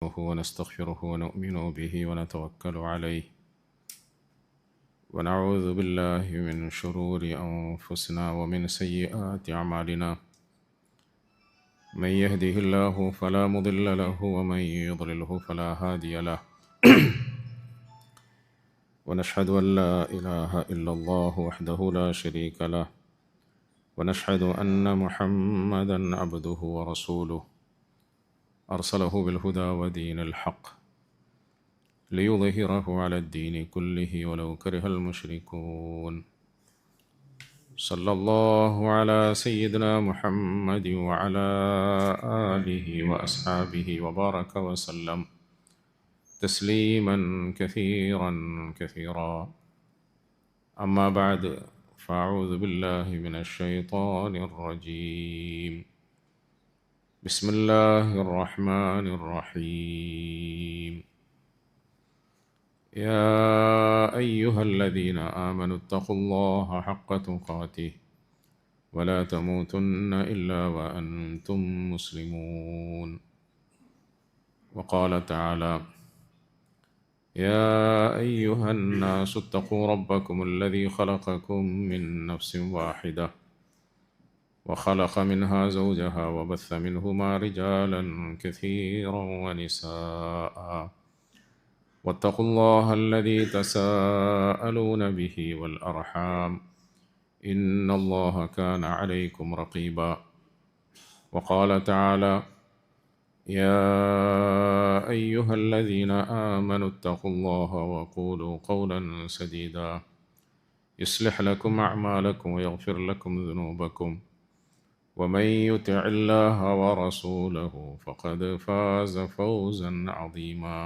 ونستغفره ونؤمن به ونتوكل عليه ونعوذ بالله من شرور أنفسنا ومن سيئات أعمالنا من يهده الله فلا مضل له ومن يضلله فلا هادي له ونشهد أن لا إله إلا الله وحده لا شريك له ونشهد أن محمدا عبده ورسوله أرسله بالهدى ودين الحق ليظهره على الدين كله ولو كره المشركون صلى الله على سيدنا محمد وعلى آله وأصحابه وبارك وسلم تسليما كثيرا كثيرا أما بعد فأعوذ بالله من الشيطان الرجيم بسم الله الرحمن الرحيم يا أيها الذين آمنوا اتقوا الله حق تقاته ولا تموتن إلا وأنتم مسلمون وقال تعالى يا أيها الناس اتقوا ربكم الذي خلقكم من نفس واحدة وخلق منها زوجها وبث منهما رجالا كثيرا ونساء واتقوا الله الذي تساءلون به والأرحام إن الله كان عليكم رقيبا وقال تعالى يا أيها الذين آمنوا اتقوا الله وقولوا قولا سديدا يصلح لكم أعمالكم ويغفر لكم ذنوبكم ومن يطع الله ورسوله فقد فاز فوزا عظيما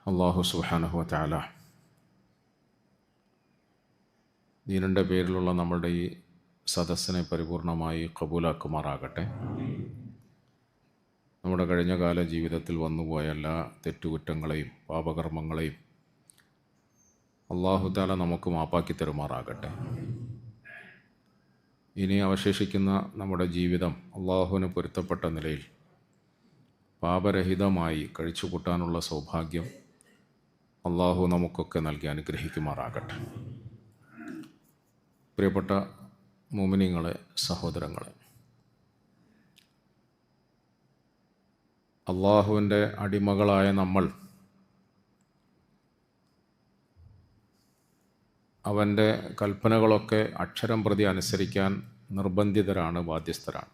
അല്ലാഹു സുബ്ഹാനഹു വ തആല ദീനിൻ്റെ പേരിലുള്ള നമ്മുടെ ഈ സദസ്സിനെ പരിപൂർണമായി കബൂലാക്കുമാറാകട്ടെ. നമ്മുടെ കഴിഞ്ഞകാല ജീവിതത്തിൽ വന്നുപോയ എല്ലാ തെറ്റുകുറ്റങ്ങളെയും പാപകർമ്മങ്ങളെയും അല്ലാഹു തആല നമുക്ക് മാപ്പാക്കി തരുമാറാകട്ടെ. ഇനി അവശേഷിക്കുന്ന നമ്മുടെ ജീവിതം അല്ലാഹുവിന് പൊരുത്തപ്പെട്ട നിലയിൽ പാപരഹിതമായി കഴിച്ചുകൂട്ടാനുള്ള സൗഭാഗ്യം അല്ലാഹു നമുക്കൊക്കെ നൽകി അനുഗ്രഹിക്കുമാറാകട്ടെ. പ്രിയപ്പെട്ട മുഅ്മിനീങ്ങളെ, സഹോദരങ്ങളെ, അല്ലാഹുവിൻ്റെ അടിമകളായ നമ്മൾ അവൻ്റെ കൽപ്പനകളൊക്കെ അക്ഷരം പ്രതി അനുസരിക്കാൻ നിർബന്ധിതരാണ്, ബാധ്യസ്ഥരാണ്.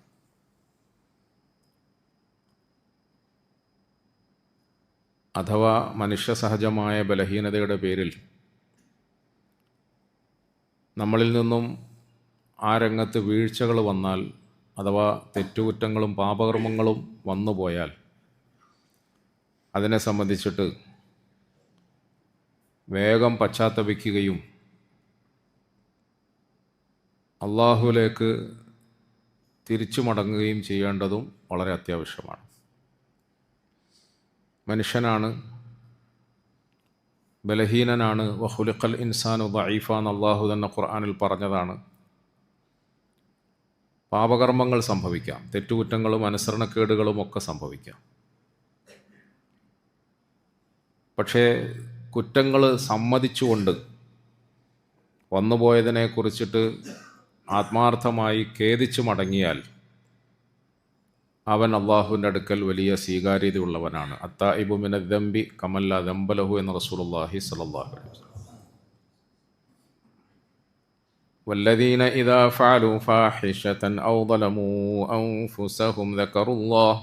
അഥവാ മനുഷ്യസഹജമായ ബലഹീനതയുടെ പേരിൽ നമ്മളിൽ നിന്നും ആ രംഗത്ത് വീഴ്ചകൾ വന്നാൽ, അഥവാ തെറ്റുകുറ്റങ്ങളും പാപകർമ്മങ്ങളും വന്നുപോയാൽ അതിനെ സംബന്ധിച്ചിട്ട് വേഗം പശ്ചാത്തപിക്കുകയും അല്ലാഹുവിലേക്ക് തിരിച്ചു മടങ്ങുകയും ചെയ്യേണ്ടതും വളരെ അത്യാവശ്യമാണ്. മനുഷ്യനാണ്, ബലഹീനനാണ്. വഖുലിഖൽ ഇൻസാനു ദഈഫ എന്ന് അല്ലാഹു തന്നെ ഖുർആനിൽ പറഞ്ഞതാണ്. പാപകർമ്മങ്ങൾ സംഭവിക്കാം, തെറ്റുകുറ്റങ്ങളും അനുസരണക്കേടുകളും ഒക്കെ സംഭവിക്കാം. പക്ഷേ കുറ്റങ്ങൾ സമ്മതിച്ചുകൊണ്ട് വന്നുപോയതിനെ കുറിച്ചിട്ട് ആത്മാർത്ഥമായി ഖേദിച്ചു മടങ്ങിയാൽ അവൻ അള്ളാഹുവിൻ്റെ അടുക്കൽ വലിയ സ്വീകാര്യതയുള്ളവനാണ്. അത്താഇബു മിന ദംബി കമല്ല ദംബലഹു എന്ന് റസൂലുള്ളാഹി സ്വല്ലല്ലാഹു അലൈഹി വസല്ലം. വല്ലദീന ഇദാ ഫഅലു ഫാഹിഷതൻ ഔ ളലമൂ അൻഫുസഹും ദക്കറുല്ലാഹ്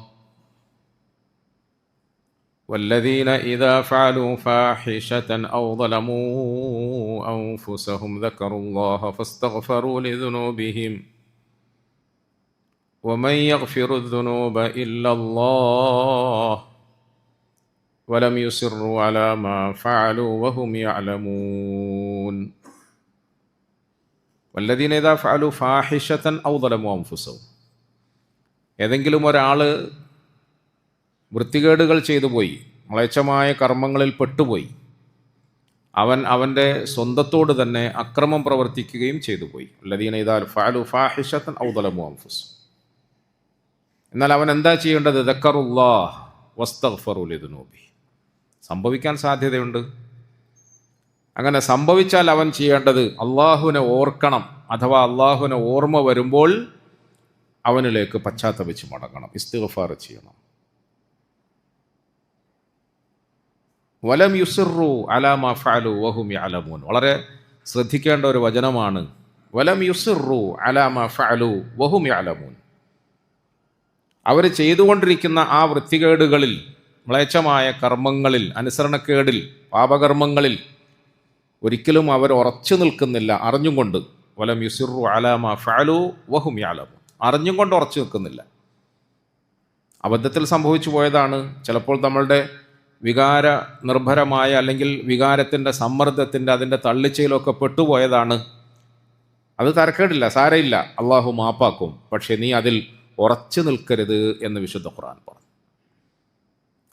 والذين إذا فعلوا فاحشة أو ظلموا أنفسهم ذكروا الله فاستغفروا لذنوبهم ومن يغفر الذنوب إلا الله ولم يصروا على ما فعلوا وهم يعلمون والذين إذا فعلوا فاحشة أو ظلموا أنفسهم. ഏതെങ്കിലും ഒരാൾ വൃത്തികേടുകൾ ചെയ്തു പോയി, മ്ലേച്ഛമായ കർമ്മങ്ങളിൽ പെട്ടുപോയി, അവൻ അവൻ്റെ സ്വന്തത്തോട് തന്നെ അക്രമം പ്രവർത്തിക്കുകയും ചെയ്തു പോയി. അല്ലദീന ഇദാ ഫഅലു ഫാഹിഷതൻ ഔ ളലമു അൻഫുസഹും. എന്നാൽ അവൻ എന്താ ചെയ്യേണ്ടത്? ദക്കറുല്ലാഹ് വസ്തഗ്ഫറു ലിദുനൂബി. സംഭവിക്കാൻ സാധ്യതയുണ്ട്. അങ്ങനെ സംഭവിച്ചാൽ അവൻ ചെയ്യേണ്ടത് അള്ളാഹുവിനെ ഓർക്കണം, അഥവാ അള്ളാഹുവിനെ ഓർമ്മ വരുമ്പോൾ അവനിലേക്ക് പശ്ചാത്തപിച്ച് മടങ്ങണം, ഇസ്തിഗ്ഫാർ ചെയ്യണം. വലം യുസിറു അലാ മാ ഫഅലു വഹും യഅലമൂൻ. വളരെ ശ്രദ്ധിക്കേണ്ട ഒരു വചനമാണ്. വലം യുസിറു അലാ മാ ഫഅലു വഹും യഅലമൂൻ. അവർ ചെയ്തുകൊണ്ടിരിക്കുന്ന ആ വൃത്തികേടുകളിൽ, മ്ലേച്ഛമായ കർമ്മങ്ങളിൽ, അനുസരണക്കേടിൽ, പാപകർമ്മങ്ങളിൽ ഒരിക്കലും അവർ ഉറച്ചു നിൽക്കുന്നില്ല, അറിഞ്ഞും കൊണ്ട്. വലം യുസിറു അലാ മാ ഫഅലു വഹും യഅലമൂൻ. അറിഞ്ഞും കൊണ്ട് ഉറച്ചു നിൽക്കുന്നില്ല. അബദ്ധത്തിൽ സംഭവിച്ചു പോയതാണ്. ചിലപ്പോൾ നമ്മളുടെ വികാര നിർഭരമായ അല്ലെങ്കിൽ വികാരത്തിൻ്റെ സമ്മർദ്ദത്തിൻ്റെ അതിൻ്റെ തള്ളിച്ചയിലൊക്കെ പെട്ടുപോയതാണ്. അത് തരക്കേടില്ല, സാരയില്ല, അള്ളാഹു മാപ്പാക്കും. പക്ഷേ നീ അതിൽ ഉറച്ചു നിൽക്കരുത് എന്ന് വിശുദ്ധ ഖുർആൻ പറഞ്ഞു.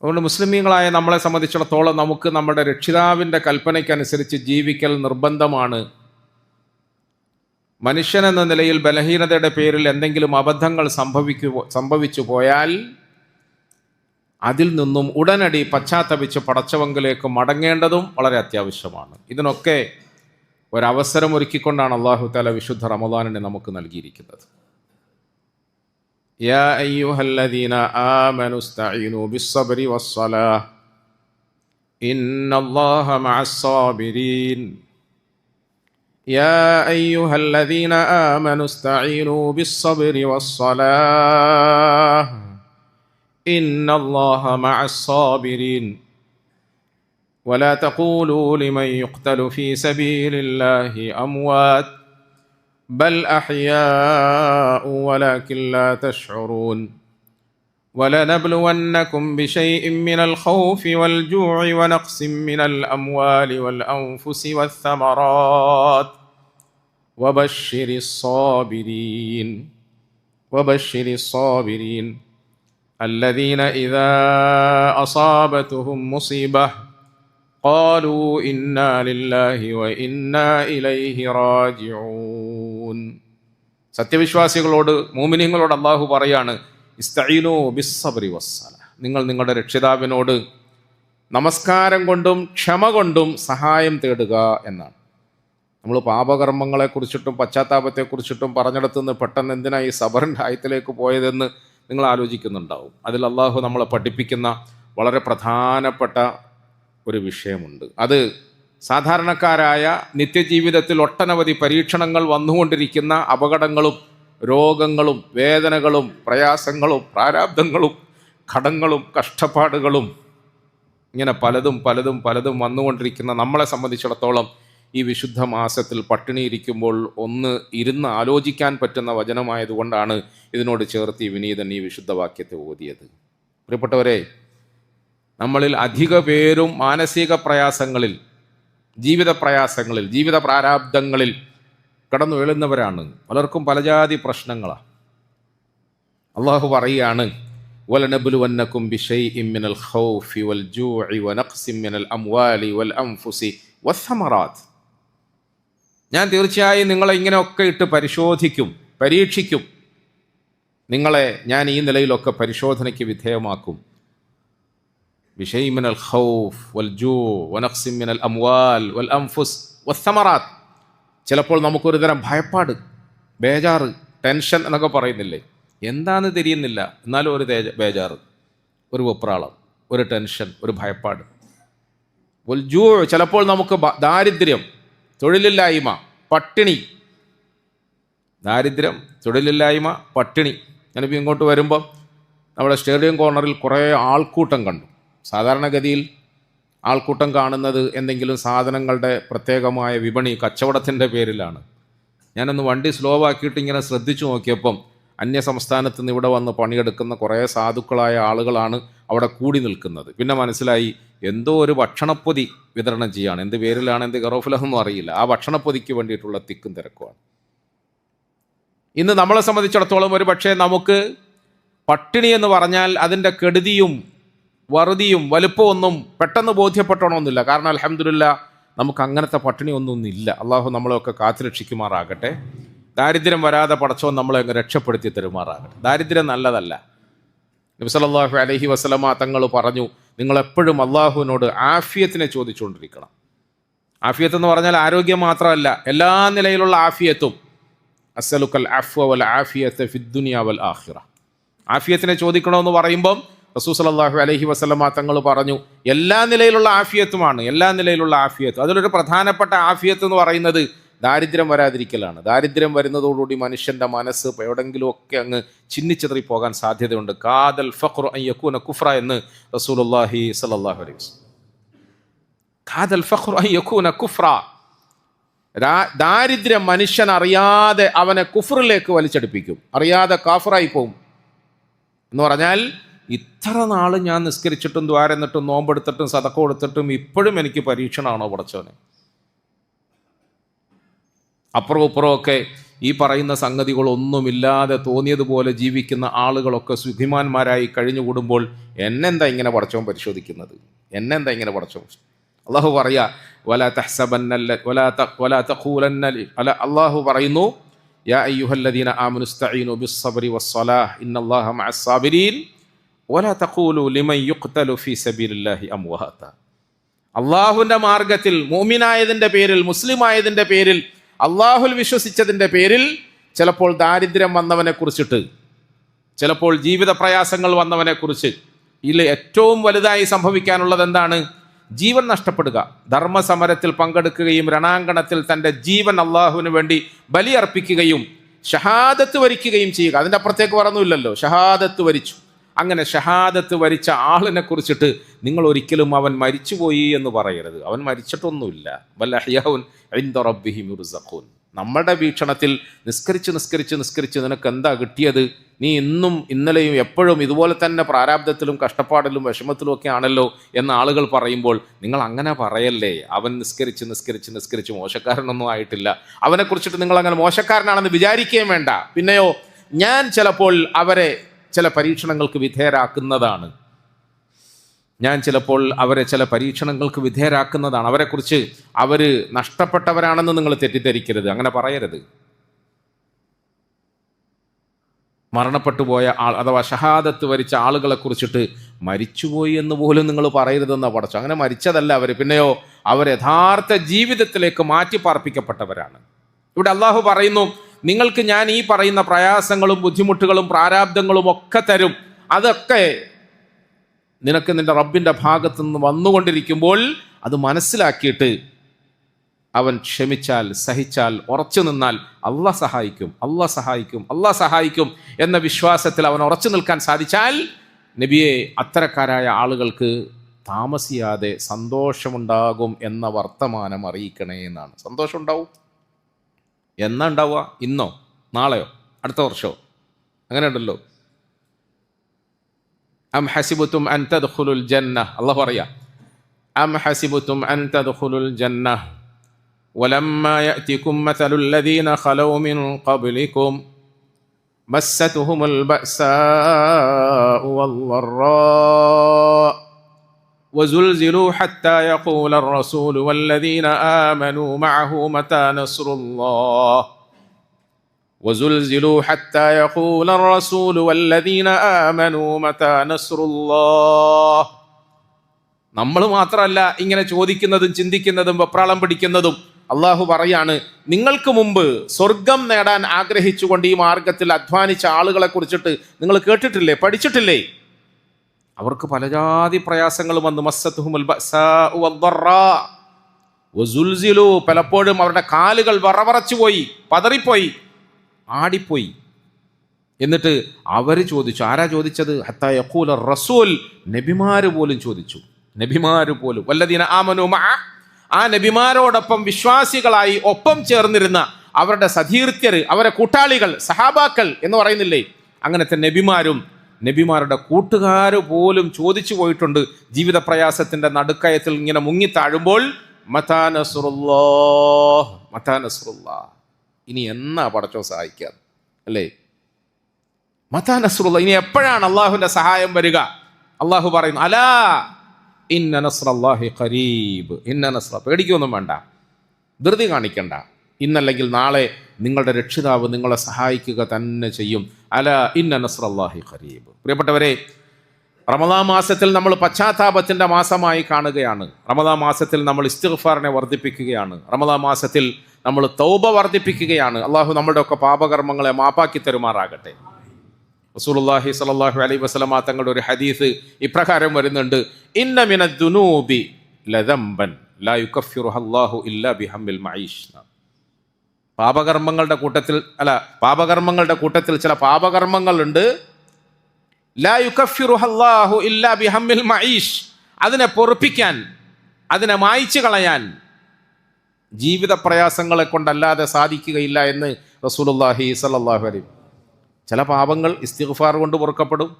അതുകൊണ്ട് മുസ്ലിമീങ്ങളായ നമ്മളെ സംബന്ധിച്ചിടത്തോളം നമുക്ക് നമ്മുടെ രക്ഷിതാവിൻ്റെ കൽപ്പനയ്ക്കനുസരിച്ച് ജീവിക്കൽ നിർബന്ധമാണ്. മനുഷ്യനെന്ന നിലയിൽ ബലഹീനതയുടെ പേരിൽ എന്തെങ്കിലും അബദ്ധങ്ങൾ സംഭവിച്ചു പോയാൽ അതിൽ നിന്നും ഉടനടി പശ്ചാത്തപിച്ച് പടച്ചവങ്കിലേക്ക് മടങ്ങേണ്ടതും വളരെ അത്യാവശ്യമാണ്. ഇതിനൊക്കെ ഒരവസരം ഒരുക്കിക്കൊണ്ടാണ് അല്ലാഹു തആല വിശുദ്ധ റമദാനിനെ നമുക്ക് നൽകിയിരിക്കുന്നത്. യാ അയ്യുഹല്ലദീന ആമനു ഇസ്തഈനു ബിസ്സബ്രി വസ്സലാഹ് ഇന്നല്ലാഹ മഅസ്സാബിരീൻ. യാ അയ്യുഹല്ലദീന ആമനു ഇസ്തഈനു ബിസ്സബ്രി വസ്സലാഹ് ഇന്നല്ലാഹ മഅസ്സാബിരീൻ. ولا تقولوا لمن يقتل في سبيل الله أموات بل أحياء ولكن لا تشعرون. ولنبلونكم بشيء من الخوف والجوع ونقص من الأموال والأنفس والثمرات وبشر الصابرين الذين إذا أصابتهم مصيبة قالوا إنا لله وإنا إليه راجعون. സത്യവിശ്വാസികളോട്, മുഅ്മിനീങ്ങളോട് അല്ലാഹു പറയാണ്, ഇസ്തഈനു ബിസ്സബ്രി വസ്സലാ. നിങ്ങൾ നിങ്ങളുടെ രക്ഷിതാവിനോട് നമസ്കാരം കൊണ്ടും ക്ഷമ കൊണ്ടും സഹായം തേടുക എന്നാണ്. നമ്മൾ പാപകർമ്മങ്ങളെക്കുറിച്ചിട്ടും പശ്ചാത്താപത്തെക്കുറിച്ചിട്ടും പറഞ്ഞിടത്തുനിന്ന് പെട്ടെന്ന് എന്തിനാ ഈ സബറിൻ്റെ ആയത്തിലേക്ക് പോയതെന്ന് നിങ്ങൾ ആലോചിക്കുന്നുണ്ടാവും. അതിൽ അല്ലാഹു നമ്മളെ പഠിപ്പിക്കുന്ന വളരെ പ്രധാനപ്പെട്ട ഒരു വിഷയമുണ്ട്. അത് സാധാരണക്കാരായ നിത്യജീവിതത്തിൽ ഒട്ടനവധി പരീക്ഷണങ്ങൾ വന്നുകൊണ്ടിരിക്കുന്ന അപകടങ്ങളും രോഗങ്ങളും വേദനകളും പ്രയാസങ്ങളും പ്രാരാബ്ധങ്ങളും കടങ്ങളും കഷ്ടപ്പാടുകളും ഇങ്ങനെ പലതും വന്നുകൊണ്ടിരിക്കുന്ന നമ്മളെ സംബന്ധിച്ചിടത്തോളം ഈ വിശുദ്ധ മാസത്തിൽ പട്ടിണിയിരിക്കുമ്പോൾ ഒന്ന് ഇരുന്ന് ആലോചിക്കാൻ പറ്റുന്ന വചനമായതുകൊണ്ടാണ് ഇതിനോട് ചേർത്ത് ഈ വിനീതൻ ഈ വിശുദ്ധ വാക്യത്തെ ഓതിയത്. പ്രിയപ്പെട്ടവരെ, നമ്മളിൽ അധിക പേരും മാനസിക പ്രയാസങ്ങളിൽ, ജീവിത പ്രയാസങ്ങളിൽ, ജീവിത പ്രാരാബ്ധങ്ങളിൽ കടന്നു വീഴുന്നവരാണ്. പലർക്കും പലജാതി പ്രശ്നങ്ങളാണ്. അള്ളാഹു പറയുകയാണ്, വലനബ്ലുവന്നകും ബിശൈഇൻ മിനൽ ഖൗഫി വൽ ജൂഇ വനഖ്സിൻ മിനൽ അംവാലി വൽ അൻഫുസി വസ്സമറാത്ത്. ഞാൻ തീർച്ചയായും നിങ്ങളെ ഇങ്ങനെയൊക്കെ ഇട്ട് പരീക്ഷിക്കും. നിങ്ങളെ ഞാൻ ഈ നിലയിലൊക്കെ പരിശോധനയ്ക്ക് വിധേയമാക്കും. ബിശൈഇൻ മിനൽ ഖൗഫ് വൽ ജൂ' വനഖ്സിൻ മിനൽ അംവാൽ വൽ അൻഫുസ് വസ്സമറാത്ത്. ചിലപ്പോൾ നമുക്കൊരു തരം ഭയപ്പാട്, ബേജാറ്, ടെൻഷൻ എന്നൊക്കെ പറയുന്നില്ലേ, എന്താണെന്ന് തിരിയുന്നില്ല, എന്നാലും ഒരു ബേജാറ്, ഒരു വെപ്രാളം, ഒരു ടെൻഷൻ, ഒരു ഭയപ്പാട്. വൽ ജൂ', ചിലപ്പോൾ നമുക്ക് ദാരിദ്ര്യം, തൊഴിലില്ലായ്മ, പട്ടിണി. ദാരിദ്ര്യം, തൊഴിലില്ലായ്മ, പട്ടിണി. ഞാനിപ്പോൾ ഇങ്ങോട്ട് വരുമ്പോൾ നമ്മുടെ സ്റ്റേഡിയം കോർണറിൽ കുറേ ആൾക്കൂട്ടം കണ്ടു. സാധാരണഗതിയിൽ ആൾക്കൂട്ടം കാണുന്നത് എന്തെങ്കിലും സാധനങ്ങളുടെ പ്രത്യേകമായ വിപണി കച്ചവടത്തിൻ്റെ പേരിലാണ്. ഞാനൊന്ന് വണ്ടി സ്ലോ ആക്കിയിട്ട് ഇങ്ങനെ ശ്രദ്ധിച്ചു നോക്കിയപ്പം അന്യ സംസ്ഥാനത്ത് നിന്ന് ഇവിടെ വന്ന് പണിയെടുക്കുന്ന കുറേ സാധുക്കളായ ആളുകളാണ് അവിടെ കൂടി നിൽക്കുന്നത്. പിന്നെ മനസ്സിലായി, എന്തോ ഒരു ഭക്ഷണപ്പൊതി വിതരണം ചെയ്യുകയാണ്. എന്ത് പേരിലാണ്, എന്ത് ഗറോഫിലൊന്നും അറിയില്ല. ആ ഭക്ഷണപ്പൊതിക്ക് വേണ്ടിയിട്ടുള്ള തിക്കും തിരക്കുമാണ്. ഇന്ന് നമ്മളെ സംബന്ധിച്ചിടത്തോളം ഒരു പക്ഷേ നമുക്ക് പട്ടിണി എന്ന് പറഞ്ഞാൽ അതിൻ്റെ കെടുതിയും വറുതിയും വലുപ്പമൊന്നും പെട്ടെന്ന് ബോധ്യപ്പെട്ടണമെന്നില്ല. കാരണം അൽഹംദുലില്ലാ നമുക്ക് അങ്ങനത്തെ പട്ടിണിയൊന്നും ഇല്ല. അള്ളാഹു നമ്മളെയൊക്കെ കാത്തുരക്ഷിക്കുമാറാകട്ടെ. ദാരിദ്ര്യം വരാതെ പടച്ചവൻ നമ്മളെ അങ്ങ് രക്ഷപ്പെടുത്തി തരുമാറാകട്ടെ. ദാരിദ്ര്യം നല്ലതല്ല. നബി സല്ലല്ലാഹു അലൈഹി വസല്ലമ തങ്ങൾ പറഞ്ഞു, നിങ്ങളെപ്പോഴും അള്ളാഹുവിനോട് ആഫിയത്തിനെ ചോദിച്ചുകൊണ്ടിരിക്കണം. ആഫിയത്ത് എന്ന് പറഞ്ഞാൽ ആരോഗ്യം മാത്രമല്ല, എല്ലാ നിലയിലുള്ള ആഫിയത്തും. അസ്അലുക്കൽ അഫ്വ വൽ ആഫിയത ഫിദ്ദുനിയ വൽ ആഖിറ. ആഫിയത്തിനെ ചോദിക്കണമെന്ന് പറയുമ്പം റസൂൽ സല്ലല്ലാഹു അലൈഹി വസല്ലമ തങ്ങൾ പറഞ്ഞു, എല്ലാ നിലയിലുള്ള ആഫിയത്തുമാണ്, എല്ലാ നിലയിലുള്ള ആഫിയത്ത്. അതിലൊരു പ്രധാനപ്പെട്ട ആഫിയത്ത് എന്ന് പറയുന്നത് ദാരിദ്ര്യം വരാതിരിക്കലാണ്. ദാരിദ്ര്യം വരുന്നതോടുകൂടി മനുഷ്യൻ്റെ മനസ്സ് എവിടെങ്കിലുമൊക്കെ അങ്ങ് ചിന്നിച്ചെതറി പോകാൻ സാധ്യതയുണ്ട്. കാദൽ ഫഖ്റു അൻ യകൂന കുഫ്ര എന്ന് റസൂലുള്ളാഹി സ്വല്ലല്ലാഹു അലൈഹി വസല്ലം. കാദൽ ഫഖ്റു അൻ യകൂന കുഫ്ര. ദാരിദ്ര്യം മനുഷ്യൻ അറിയാതെ അവനെ കുഫറിലേക്ക് വലിച്ചടിപ്പിക്കും, അറിയാതെ കാഫിറായി പോകും. എന്ന് പറഞ്ഞാൽ ഇത്ര നാൾ ഞാൻ നിസ്കരിച്ചിട്ടും ദ്വാരന്നിട്ടും നോമ്പെടുത്തിട്ടും സദഖ കൊടുത്തിട്ടും ഇപ്പോഴും എനിക്ക് പരീക്ഷണമാണോ പടച്ചവനെ? അപ്പുറവും ഇപ്പുറമൊക്കെ ഈ പറയുന്ന സംഗതികളൊന്നുമില്ലാതെ തോന്നിയതുപോലെ ജീവിക്കുന്ന ആളുകളൊക്കെ സുഖിമാന്മാരായി കഴിഞ്ഞുകൂടുമ്പോൾ എന്നെന്താ ഇങ്ങനെ പടച്ചവൻ പരിശോധിക്കുന്നത്? എന്നെന്താ ഇങ്ങനെ പടച്ചവൻ? അള്ളാഹു പറയാ, അള്ളാഹു പറയുന്നു, യാ അയ്യുഹല്ലദീന ആമനു ഇസ്തഈനു ബിസ്സബ്രി വസ്സലാഹ് ഇന്നല്ലാഹ മഅസ്സാബിരീൻ വലാ തഖൂലു ലിമൻ യുഖ്തലു ഫീ സബീലില്ലാഹി അംവാത. അള്ളാഹുവിൻ്റെ മാർഗത്തിൽ മുഅ്മിനായതിൻ്റെ പേരിൽ, മുസ്ലിമായതിൻ്റെ പേരിൽ, അള്ളാഹുൽ വിശ്വസിച്ചതിൻ്റെ പേരിൽ ചിലപ്പോൾ ദാരിദ്ര്യം വന്നവനെ കുറിച്ചിട്ട്, ചിലപ്പോൾ ജീവിത പ്രയാസങ്ങൾ വന്നവനെ കുറിച്ച്, ഇതിൽ ഏറ്റവും വലുതായി സംഭവിക്കാനുള്ളത് എന്താണ്? ജീവൻ നഷ്ടപ്പെടുക. ധർമ്മസമരത്തിൽ പങ്കെടുക്കുകയും രണാങ്കണത്തിൽ തൻ്റെ ജീവൻ അള്ളാഹുവിന് വേണ്ടി ബലിയർപ്പിക്കുകയും ഷഹാദത്ത് വരിക്കുകയും ചെയ്യുക. അതിൻ്റെ അപ്പുറത്തേക്ക് പറഞ്ഞില്ലല്ലോ, ഷഹാദത്ത് വരിച്ചു. അങ്ങനെ ഷഹാദത്ത് വരിച്ച ആളിനെ കുറിച്ചിട്ട് നിങ്ങൾ ഒരിക്കലും അവൻ മരിച്ചുപോയി എന്ന് പറയരുത്. അവൻ മരിച്ചിട്ടൊന്നുമില്ല. ബൽ അഹ്യാഉൻ ഇൻദ റബ്ബിഹിം യുർസഖൂൻ. നമ്മുടെ വീക്ഷണത്തിൽ നിസ്കരിച്ച് നിനക്ക് എന്താ കിട്ടിയത്? നീ ഇന്നും ഇന്നലെയും എപ്പോഴും ഇതുപോലെ തന്നെ പ്രാരാബ്ധത്തിലും കഷ്ടപ്പാടിലും വിഷമത്തിലും ഒക്കെ ആണല്ലോ എന്ന് ആളുകൾ പറയുമ്പോൾ നിങ്ങൾ അങ്ങനെ പറയല്ലേ. അവൻ നിസ്കരിച്ച് മോശക്കാരനൊന്നും ആയിട്ടില്ല. അവനെക്കുറിച്ചിട്ട് നിങ്ങൾ അങ്ങനെ മോശക്കാരനാണെന്ന് വിചാരിക്കുകയും വേണ്ട. പിന്നെയോ, ഞാൻ ചിലപ്പോൾ അവരെ ചില പരീക്ഷണങ്ങൾക്ക് വിധേയരാക്കുന്നതാണ്. അവരെക്കുറിച്ച് അവർ നഷ്ടപ്പെട്ടവരാണെന്ന് നിങ്ങൾ തെറ്റിദ്ധരിക്കരുത്. അങ്ങനെ പറയരുത്. മരണപ്പെട്ടു പോയ ആൾ അഥവാ ഷഹാദത്ത് വരിച്ച ആളുകളെ കുറിച്ചിട്ട് മരിച്ചുപോയി എന്ന് പോലും നിങ്ങൾ പറയരുതെന്നാണ് പഠിച്ചു. അങ്ങനെ മരിച്ചതല്ല അവർ. പിന്നെയോ, അവർ യഥാർത്ഥ ജീവിതത്തിലേക്ക് മാറ്റി പാർപ്പിക്കപ്പെട്ടവരാണ്. ഇവിടെ അള്ളാഹു പറയുന്നു, നിങ്ങൾക്ക് ഞാൻ ഈ പറയുന്ന പ്രയാസങ്ങളും ബുദ്ധിമുട്ടുകളും പ്രാരാബ്ദങ്ങളും ഒക്കെ തരും. അതൊക്കെ നിനക്ക് നിന്റെ റബ്ബിൻ്റെ ഭാഗത്തു നിന്ന് വന്നുകൊണ്ടിരിക്കുമ്പോൾ അത് മനസ്സിലാക്കിയിട്ട് അവൻ ക്ഷമിച്ചാൽ, സഹിച്ചാൽ, ഉറച്ചു നിന്നാൽ അള്ളാഹ് സഹായിക്കും എന്ന വിശ്വാസത്തിൽ അവൻ ഉറച്ചു നിൽക്കാൻ സാധിച്ചാൽ, നബിയെ, അത്തരക്കാരായ ആളുകൾക്ക് താമസിയാതെ സന്തോഷമുണ്ടാകും എന്ന വർത്തമാനം അറിയിക്കണേ എന്നാണ്. സന്തോഷം ഉണ്ടാവും. എന്നാ ഉണ്ടാവുക? ഇന്നോ നാളെയോ അടുത്ത വർഷമോ? അങ്ങനെ ഉണ്ടല്ലോ. അം ഹസിബുതും അൻ തദ്ഖുലുൽ ജന്ന. അല്ലാഹു പറയാ, അം ഹസിബുതും അൻ തദ്ഖുലുൽ ജന്ന വലമ്മാ യഅതികും മസലുൽ ലദീന ഖലൗ മിൻ ഖബ്ലികും മസ്സതുഹുമുൽ ബഅസാഉ വദ്ദറാ وزلزلوا حتى يقول الرسول والذين آمنوا معه متى نصر الله وزلزلوا حتى يقول الرسول والذين آمنوا متى نصر الله. നമ്മൾ മാത്രമല്ല ഇങ്ങനെ ചോദിക്കുന്നതും ചിന്തിക്കുന്നതും വെപ്രാളം പിടിക്കുന്നതും. അള്ളാഹു പറയാണ്, നിങ്ങൾക്ക് മുമ്പ് സ്വർഗം നേടാൻ ആഗ്രഹിച്ചുകൊണ്ട് ഈ മാർഗത്തിൽ അധ്വാനിച്ച ആളുകളെ കുറിച്ചിട്ട് നിങ്ങൾ കേട്ടിട്ടില്ലേ, പഠിച്ചിട്ടില്ലേ? അവർക്ക് പലജാതി പ്രയാസങ്ങൾ വന്നു. മസ്സത്തുഹുമുൽ ബഅസാഉ വദ്ദറാ വസുൽസിലു. പലപ്പോഴും അവരുടെ കാലുകൾ വറവറച്ചുപോയി, പതറിപ്പോയി, ആടിപ്പോയി. എന്നിട്ട് അവർ ചോദിച്ചു. ആരാ ചോദിച്ചത്? ഹത്താ യഖൂല റസൂൽ. നബിമാര് പോലും ചോദിച്ചു. വല്ലദീന ആമനു മഅ. ആ നബിമാരോടൊപ്പം വിശ്വാസികളായി ഒപ്പം ചേർന്നിരുന്ന അവരുടെ സതീർത്ഥ്യർ, അവരുടെ കൂട്ടാളികൾ, സഹാബാക്കൾ എന്ന് പറയുന്നില്ലേ, അങ്ങനത്തെ നബിമാരുടെ കൂട്ടുകാർ പോലും ചോദിച്ചു പോയിട്ടുണ്ട്. ജീവിത പ്രയാസത്തിന്റെ നടുക്കയത്തിൽ ഇങ്ങനെ മുങ്ങിത്താഴുമ്പോൾ, മതാ നസ്റുല്ലാഹ്, ഇനി എന്നാ പടച്ചോ സഹായിക്കാൻ, അല്ലേ? മതാ നസ്റുല്ലാഹ്, ഇനി എപ്പോഴാണ് അള്ളാഹുവിന്റെ സഹായം വരിക? അള്ളാഹു പറയുന്നു, അലാ ഇന്ന നസ്റല്ലാഹി ഖരീബ്. പേടിക്കൊന്നും വേണ്ട, ധൃതി കാണിക്കണ്ട. ഇന്നല്ലെങ്കിൽ നാളെ നിങ്ങളുടെ രക്ഷിതാവ് നിങ്ങളെ സഹായിക്കുക തന്നെ ചെയ്യും. അല ഇന്ന നസ്റല്ലാഹി ഖരീബ്. പ്രിയപ്പെട്ടവരെ, റമദാൻ മാസത്തിൽ നമ്മൾ പശ്ചാത്താപത്തിൻ്റെ മാസമായി കാണുകയാണ്. റമദാൻ മാസത്തിൽ നമ്മൾ ഇസ്തിഗ്ഫാറിനെ വർദ്ധിപ്പിക്കുകയാണ്. റമദാൻ മാസത്തിൽ നമ്മൾ തൗബ വർദ്ധിപ്പിക്കുകയാണ്. അള്ളാഹു നമ്മളുടെ ഒക്കെ പാപകർമ്മങ്ങളെ മാപ്പാക്കി തരുമാറാകട്ടെ. റസൂലുള്ളാഹി സ്വല്ലല്ലാഹു അലൈഹി വസല്ലമ തങ്ങളുടെ ഒരു ഹദീസ് ഇപ്രകാരം വരുന്നുണ്ട്: ഇന്ന മിനദ്ദുനൂബി ലദംബൻ ലാ യുകഫിറുഹു അല്ലാഹു ഇല്ലാ ബിഹമ്മിൽ മഈഷ്. പാപകർമ്മങ്ങളുടെ കൂട്ടത്തിൽ ചില പാപകർമ്മങ്ങളുണ്ട്. ലാ യുകഫിറുഹു അല്ലാഹു ഇല്ലാ ബിഹമ്മിൽ മഈഷ്. അതിനെ പൊറുപ്പിക്കാൻ, അതിനെ മായ്ച്ചു കളയാൻ ജീവിത പ്രയാസങ്ങളെ കൊണ്ടല്ലാതെ സാധിക്കുകയില്ല എന്ന് റസൂലുള്ളാഹി സ്വല്ലല്ലാഹു അലൈഹി. ചില പാപങ്ങൾ ഇസ്തിഗ്ഫാർ കൊണ്ട് പൊറുക്കപ്പെടും,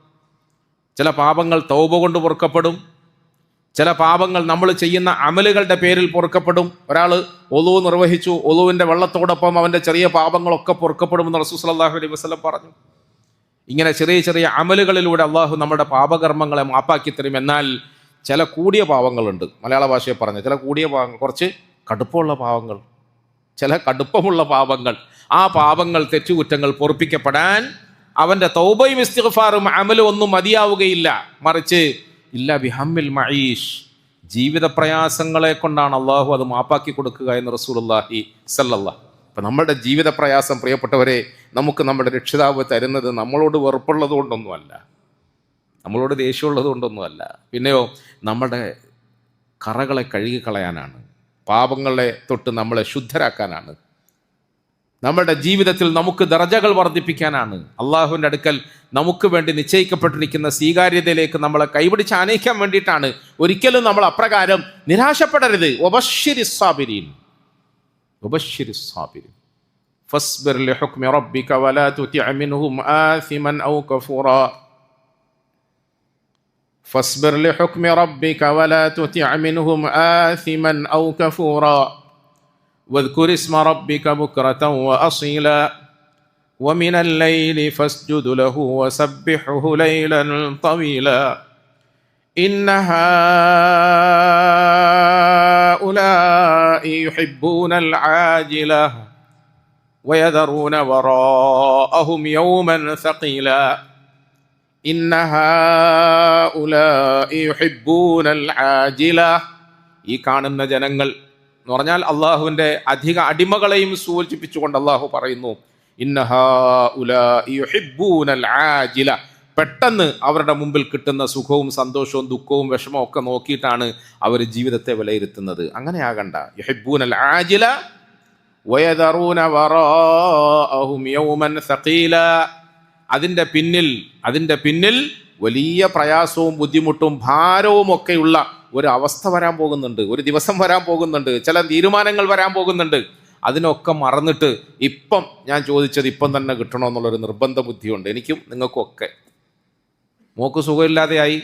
ചില പാപങ്ങൾ തൗബ കൊണ്ട് പൊറുക്കപ്പെടും, ചില പാപങ്ങൾ നമ്മൾ ചെയ്യുന്ന അമലുകളുടെ പേരിൽ പൊറുക്കപ്പെടും. ഒരാൾ ഒളു നിർവഹിച്ചു, ഒളുവിൻ്റെ വെള്ളത്തോടൊപ്പം അവൻ്റെ ചെറിയ പാപങ്ങളൊക്കെ പൊറുക്കപ്പെടുമെന്ന് റസൂൽ സ്വല്ലല്ലാഹു അലൈഹി വസല്ലം പറഞ്ഞു. ഇങ്ങനെ ചെറിയ ചെറിയ അമലുകളിലൂടെ അള്ളാഹു നമ്മുടെ പാപകർമ്മങ്ങളെ മാപ്പാക്കി തരും. എന്നാൽ ചില കൂടിയ പാവങ്ങളുണ്ട്. മലയാള ഭാഷയെ പറഞ്ഞ ചില കൂടിയ പാവങ്ങൾ, കുറച്ച് കടുപ്പമുള്ള പാവങ്ങൾ, ചില കടുപ്പമുള്ള പാവങ്ങൾ. ആ പാവങ്ങൾ, തെറ്റുകുറ്റങ്ങൾ പൊറുപ്പിക്കപ്പെടാൻ അവൻ്റെ തൗബയും ഇസ്തിഗ്ഫാറും അമലും ഒന്നും മതിയാവുകയില്ല. മറിച്ച് ഇല്ല ബിഹമ്മിൽ മഈഷ്, ജീവിത പ്രയാസങ്ങളെ കൊണ്ടാണ് അള്ളാഹു അത് മാപ്പാക്കി കൊടുക്കുക എന്ന് റസൂലുള്ളാഹി സ്വല്ലല്ലാഹു. അപ്പം നമ്മളുടെ ജീവിത പ്രയാസം, പ്രിയപ്പെട്ടവരെ, നമുക്ക് നമ്മുടെ രക്ഷിതാവ് തരുന്നത് നമ്മളോട് വെറുപ്പുള്ളത് കൊണ്ടൊന്നുമല്ല, നമ്മളോട് ദേഷ്യമുള്ളത് കൊണ്ടൊന്നുമല്ല. പിന്നെയോ നമ്മുടെ കറകളെ കഴുകിക്കളയാനാണ്, പാപങ്ങളെ തൊട്ട് നമ്മളെ ശുദ്ധരാക്കാനാണ്, നമ്മുടെ ജീവിതത്തിൽ നമുക്ക് ദർജകൾ വർദ്ധിപ്പിക്കാനാണ്. അള്ളാഹുവിൻ്റെ അടുക്കൽ നമുക്ക് വേണ്ടി നിശ്ചയിക്കപ്പെട്ടിരിക്കുന്ന സ്വീകാര്യതയിലേക്ക് നമ്മളെ കൈപിടിച്ച് ആനയിക്കാൻ വേണ്ടിയിട്ടാണ്. ഒരിക്കലും നമ്മൾ അപ്രകാരം നിരാശപ്പെടരുത്. വബശ്ശിരിസ് സാബിരീൻ, വബശ്ശിരിസ് സാബിരീൻ. ഫസ്ബിർ ലിഹുക്മി റബ്ബിക വലാ തുതിഅ മിൻഹും ആസിമൻ ഔ കഫൂറാ. ഫസ്ബിർ ലിഹുക്മി റബ്ബിക വലാ തുതിഅ മിൻഹും ആസിമൻ ഔ കഫൂറാ. واذكر اسم ربك بكرة وأصيلا ومن الليل فاسجد له وسبحه ليلا طويلا إن هؤلاء يحبون العاجلة ويذرون وراءهم يوما ثقيلا إن هؤلاء يحبون العاجلة. ഈ കാണുന്ന ജനങ്ങൾ എന്ന് പറഞ്ഞാൽ അള്ളാഹുവിൻ്റെ അധിക അടിമകളെയും സൂചിപ്പിച്ചുകൊണ്ട് അള്ളാഹു പറയുന്നു, ഇന്ന ഹൗലാഇ യുഹിബ്ബൂനൽ ആജില. പെട്ടെന്ന് അവരുടെ മുമ്പിൽ കിട്ടുന്ന സുഖവും സന്തോഷവും ദുഃഖവും വിഷമവും ഒക്കെ നോക്കിയിട്ടാണ് അവർ ജീവിതത്തെ വിലയിരുത്തുന്നത്. അങ്ങനെയാകണ്ട. യുഹിബ്ബൂനൽ ആജില വയദറൂന വറാഅഹും യൗമൻ സഖീല. അതിൻ്റെ പിന്നിൽ വലിയ പ്രയാസവും ബുദ്ധിമുട്ടും ഭാരവും ഒക്കെയുള്ള ഒരു അവസ്ഥ വരാൻ പോകുന്നുണ്ട്, ഒരു ദിവസം വരാൻ പോകുന്നുണ്ട്, ചില തീരുമാനങ്ങൾ വരാൻ പോകുന്നുണ്ട്. അതിനൊക്കെ മറന്നിട്ട് ഇപ്പം ഞാൻ ചോദിച്ചത് ഇപ്പം തന്നെ കിട്ടണമെന്നുള്ളൊരു നിർബന്ധ ബുദ്ധിയുണ്ട് എനിക്കും നിങ്ങൾക്കും ഒക്കെ. മോക്ക് സുഖമില്ലാതെയായി,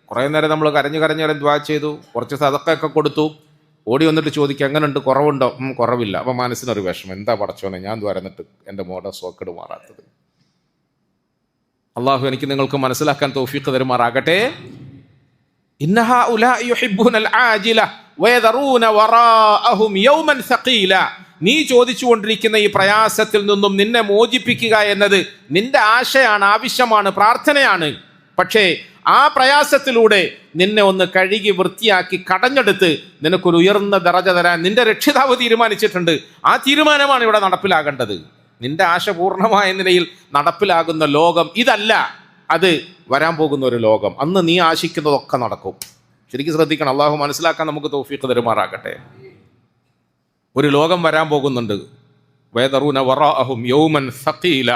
കുറേ നേരം നമ്മൾ കരഞ്ഞ് ദ്വാ ചെയ്തു, കുറച്ച് സദഖയൊക്കെ കൊടുത്തു, ഓടി വന്നിട്ട് ചോദിക്കുക എങ്ങനെയുണ്ട്, കുറവുണ്ടോ? കുറവില്ല. അപ്പം മനസ്സിനൊരു വിഷമം, എന്താ പടച്ചോനെ ഞാൻ ദ്വാരന്നിട്ട് എൻ്റെ മോടെ സോക്കട് മാറാത്തത്. അള്ളാഹു എനിക്ക് നിങ്ങൾക്ക് മനസ്സിലാക്കാൻ തൗഫീഖ് തരുമാറാകട്ടെ. ഇന്ന ഹൗലാഇ യുഹിബ്ബൂനൽ ആജില വയദറൂന വറാഅഹും യൗമൻ സഖീല. നീ ചോദിച്ചുകൊണ്ടിരിക്കുന്ന ഈ പ്രയാസത്തിൽ നിന്നും നിന്നെ മോചിപ്പിക്കുക എന്നത് നിന്റെ ആശയാണ്, ആവശ്യമാണ്, പ്രാർത്ഥനയാണ്. പക്ഷേ ആ പ്രയാസത്തിലൂടെ നിന്നെ ഒന്ന് കഴുകി വൃത്തിയാക്കി കടഞ്ഞെടുത്ത് നിനക്കൊരു ഉയർന്ന ദറജ തരാൻ നിന്റെ രക്ഷിതാവ് തീരുമാനിച്ചിട്ടുണ്ട്. ആ തീരുമാനമാണ് ഇവിടെ നടപ്പിലാകേണ്ടത്. നിന്റെ ആശ പൂർണ്ണമായ നിലയിൽ നടപ്പിലാകുന്ന ലോകം ഇതല്ല, അത് വരാൻ പോകുന്ന ഒരു ലോകം. അന്ന് നീ ആശിക്കുന്നതൊക്കെ നടക്കും. ശരിക്കും ശ്രദ്ധിക്കണം. അള്ളാഹു മനസ്സിലാക്കാൻ നമുക്ക് തൗഫീഖ് തരുമാറാകട്ടെ. ഒരു ലോകം വരാൻ പോകുന്നുണ്ട്. വയദറൂന വറാഅഹും യൗമൻ സഖീല.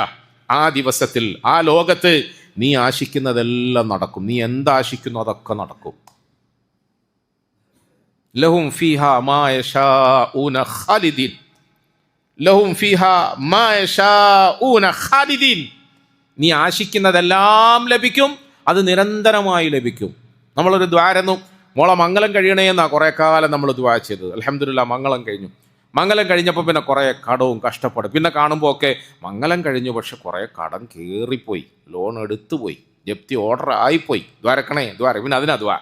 ആ ദിവസത്തിൽ, ആ ലോകത്ത് നീ ആശിക്കുന്നതെല്ലാം നടക്കും. നീ എന്താശിക്കുന്നു അതൊക്കെ നടക്കും. ലഹും ഫീഹാ മാ യശാഊന ഖാലിദീൻ. ലഹും ഫീഹാ മാ യശാഊന ഖാലിദീൻ. നീ ആശിക്കുന്നതെല്ലാം ലഭിക്കും, അത് നിരന്തരമായി ലഭിക്കും. നമ്മളൊരു ദ്വാരന്നു മോളെ മംഗലം കഴിയണേ എന്നാണ് കുറേ കാലം നമ്മൾ ദ്വാ ചെയ്തത്. അൽഹംദുലില്ലാഹ് മംഗലം കഴിഞ്ഞു. മംഗലം കഴിഞ്ഞപ്പോൾ പിന്നെ കുറേ കടവും കഷ്ടപ്പെടും. പിന്നെ കാണുമ്പോൾ ഒക്കെ മംഗലം കഴിഞ്ഞു, പക്ഷെ കുറേ കടം കയറിപ്പോയി, ലോൺ എടുത്തുപോയി, ജപ്തി ഓർഡർ ആയിപ്പോയി, ദ്വാരക്കണേ ദ്വാര. പിന്നെ അതിനാ ദ്വാ.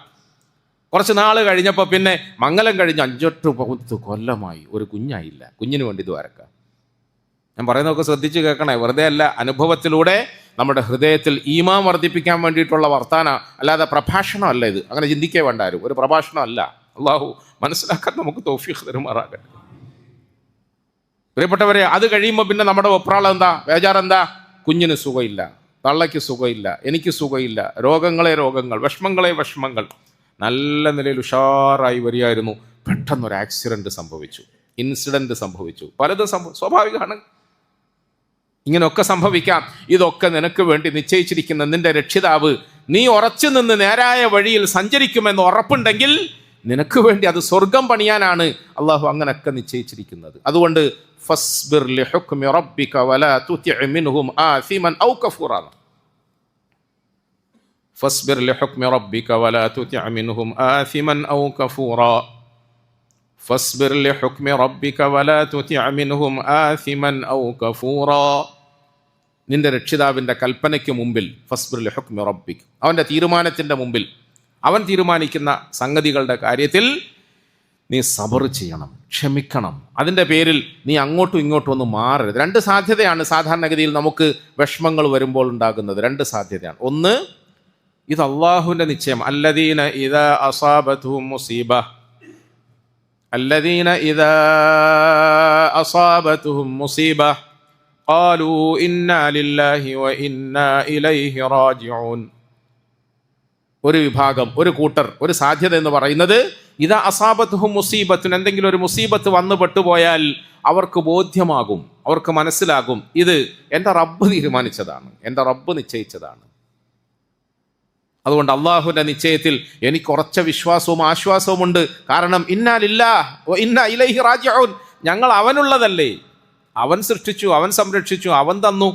കുറച്ച് നാൾ കഴിഞ്ഞപ്പോൾ പിന്നെ മംഗലം കഴിഞ്ഞ് 5-8 കൊല്ലമായി, ഒരു കുഞ്ഞായില്ല. കുഞ്ഞിന് വേണ്ടി ദ്വാരക്ക. ഞാൻ പറയുന്നതൊക്കെ ശ്രദ്ധിച്ച് കേൾക്കണേ, വെറുതെ അല്ല, അനുഭവത്തിലൂടെ നമ്മുടെ ഹൃദയത്തിൽ ഈമാൻ വർദ്ധിപ്പിക്കാൻ വേണ്ടിയിട്ടുള്ള വർത്താന, അല്ലാതെ പ്രഭാഷണമല്ല ഇത്. അങ്ങനെ ചിന്തിക്കേ വേണ്ട ആരും. ഒരു പ്രഭാഷണമല്ല. അള്ളാഹു മനസ്സിലാക്കാൻ നമുക്ക് തൗഫീഖ് തരുമാറാകട്ടെ. പ്രിയപ്പെട്ടവരെ, അത് കഴിയുമ്പോൾ പിന്നെ നമ്മുടെ വെപ്രാളം എന്താ, ബേജാറെന്താ? കുഞ്ഞിന് സുഖമില്ല, തള്ളയ്ക്ക് സുഖമില്ല, എനിക്ക് സുഖമില്ല, രോഗങ്ങൾ, വിഷമങ്ങൾ. നല്ല നിലയിൽ ഉഷാറായി വരികയായിരുന്നു. പെട്ടെന്നൊരു ആക്സിഡൻറ്റ് സംഭവിച്ചു, ഇൻസിഡൻറ്റ് സംഭവിച്ചു, പലതും സ്വാഭാവികമാണ്. ഇങ്ങനെയൊക്കെ സംഭവിക്കാം. ഇതൊക്കെ നിനക്ക് വേണ്ടി നിശ്ചയിച്ചിരിക്കുന്ന നിന്റെ രക്ഷിതാവ് നീ ഉറച്ചു നിന്ന് നേരായ വഴിയിൽ സഞ്ചരിക്കുമെന്ന് ഉറപ്പുണ്ടെങ്കിൽ നിനക്ക് വേണ്ടി അത് സ്വർഗം പണിയാനാണ് അള്ളാഹു അങ്ങനെയൊക്കെ നിശ്ചയിച്ചിരിക്കുന്നത്. അതുകൊണ്ട് ഫസ്ബിർ ലിഹുക്മി റബ്ബിക വലാ തുതി' മിൻഹും ആസിമൻ ഔ കഫൂറാ. ഫസ്ബിർ ലിഹുക്മി റബ്ബിക വലാ തുതി' മിൻഹും ആസിമൻ ഔ കഫൂറാ. ഫസ്ബിർ ലിഹുക്മി റബ്ബിക വലാ തുതി' മിൻഹും ആസിമൻ ഔ കഫൂറാ. നിന്റെ രക്ഷിതാവിൻ്റെ കൽപ്പനയ്ക്ക് മുമ്പിൽ, ഫസ്ബിർ ലിഹുക്മി റബ്ബിക, അവൻ്റെ തീരുമാനത്തിൻ്റെ മുമ്പിൽ, അവൻ തീരുമാനിക്കുന്ന സംഗതികളുടെ കാര്യത്തിൽ നീ സബർ ചെയ്യണം, ക്ഷമിക്കണം. അതിൻ്റെ പേരിൽ നീ അങ്ങോട്ടും ഇങ്ങോട്ടും ഒന്നും മാറരുത്. രണ്ട് സാധ്യതയാണ് സാധാരണഗതിയിൽ നമുക്ക് വിഷമങ്ങൾ വരുമ്പോൾ ഉണ്ടാകുന്നത്. രണ്ട് സാധ്യതയാണ്. ഒന്ന്, ഇത് അള്ളാഹുവിൻ്റെ നിശ്ചയം. അല്ലദീന ഇദാ അസാബതുഹും മുസീബ, അല്ലദീന ഇദാ അസാബതുഹും മുസീബ ഖാലൂ ഇന്നാ ലില്ലാഹി വ ഇന്നാ ഇലൈഹി റാജിഊൻ. ഒരു വിഭാഗം, ഒരു കൂട്ടർ, ഒരു സാധ്യത എന്ന് പറയുന്നത്, ഇതാ അസാബത്തുഹും മുസീബത്തുൻ, എന്തെങ്കിലും ഒരു മുസീബത്ത് വന്നു പെട്ടുപോയാൽ അവർക്ക് ബോധ്യമാകും, അവർക്ക് മനസ്സിലാകും, ഇത് എൻ്റെ റബ്ബ് തീരുമാനിച്ചതാണ്, എൻ്റെ റബ്ബ് നിശ്ചയിച്ചതാണ്. അതുകൊണ്ട് അള്ളാഹുവിൻ്റെ നിശ്ചയത്തിൽ എനിക്ക് ഉറച്ച വിശ്വാസവും ആശ്വാസവും ഉണ്ട്. കാരണം ഇന്നാ ലില്ലാഹി വ ഇന്നാ ഇലൈഹി റാജിഊൻ, ഞങ്ങൾ അവനുള്ളതല്ലേ. അവൻ സൃഷ്ടിച്ചു, അവൻ സംരക്ഷിച്ചു, അവൻ തന്നു.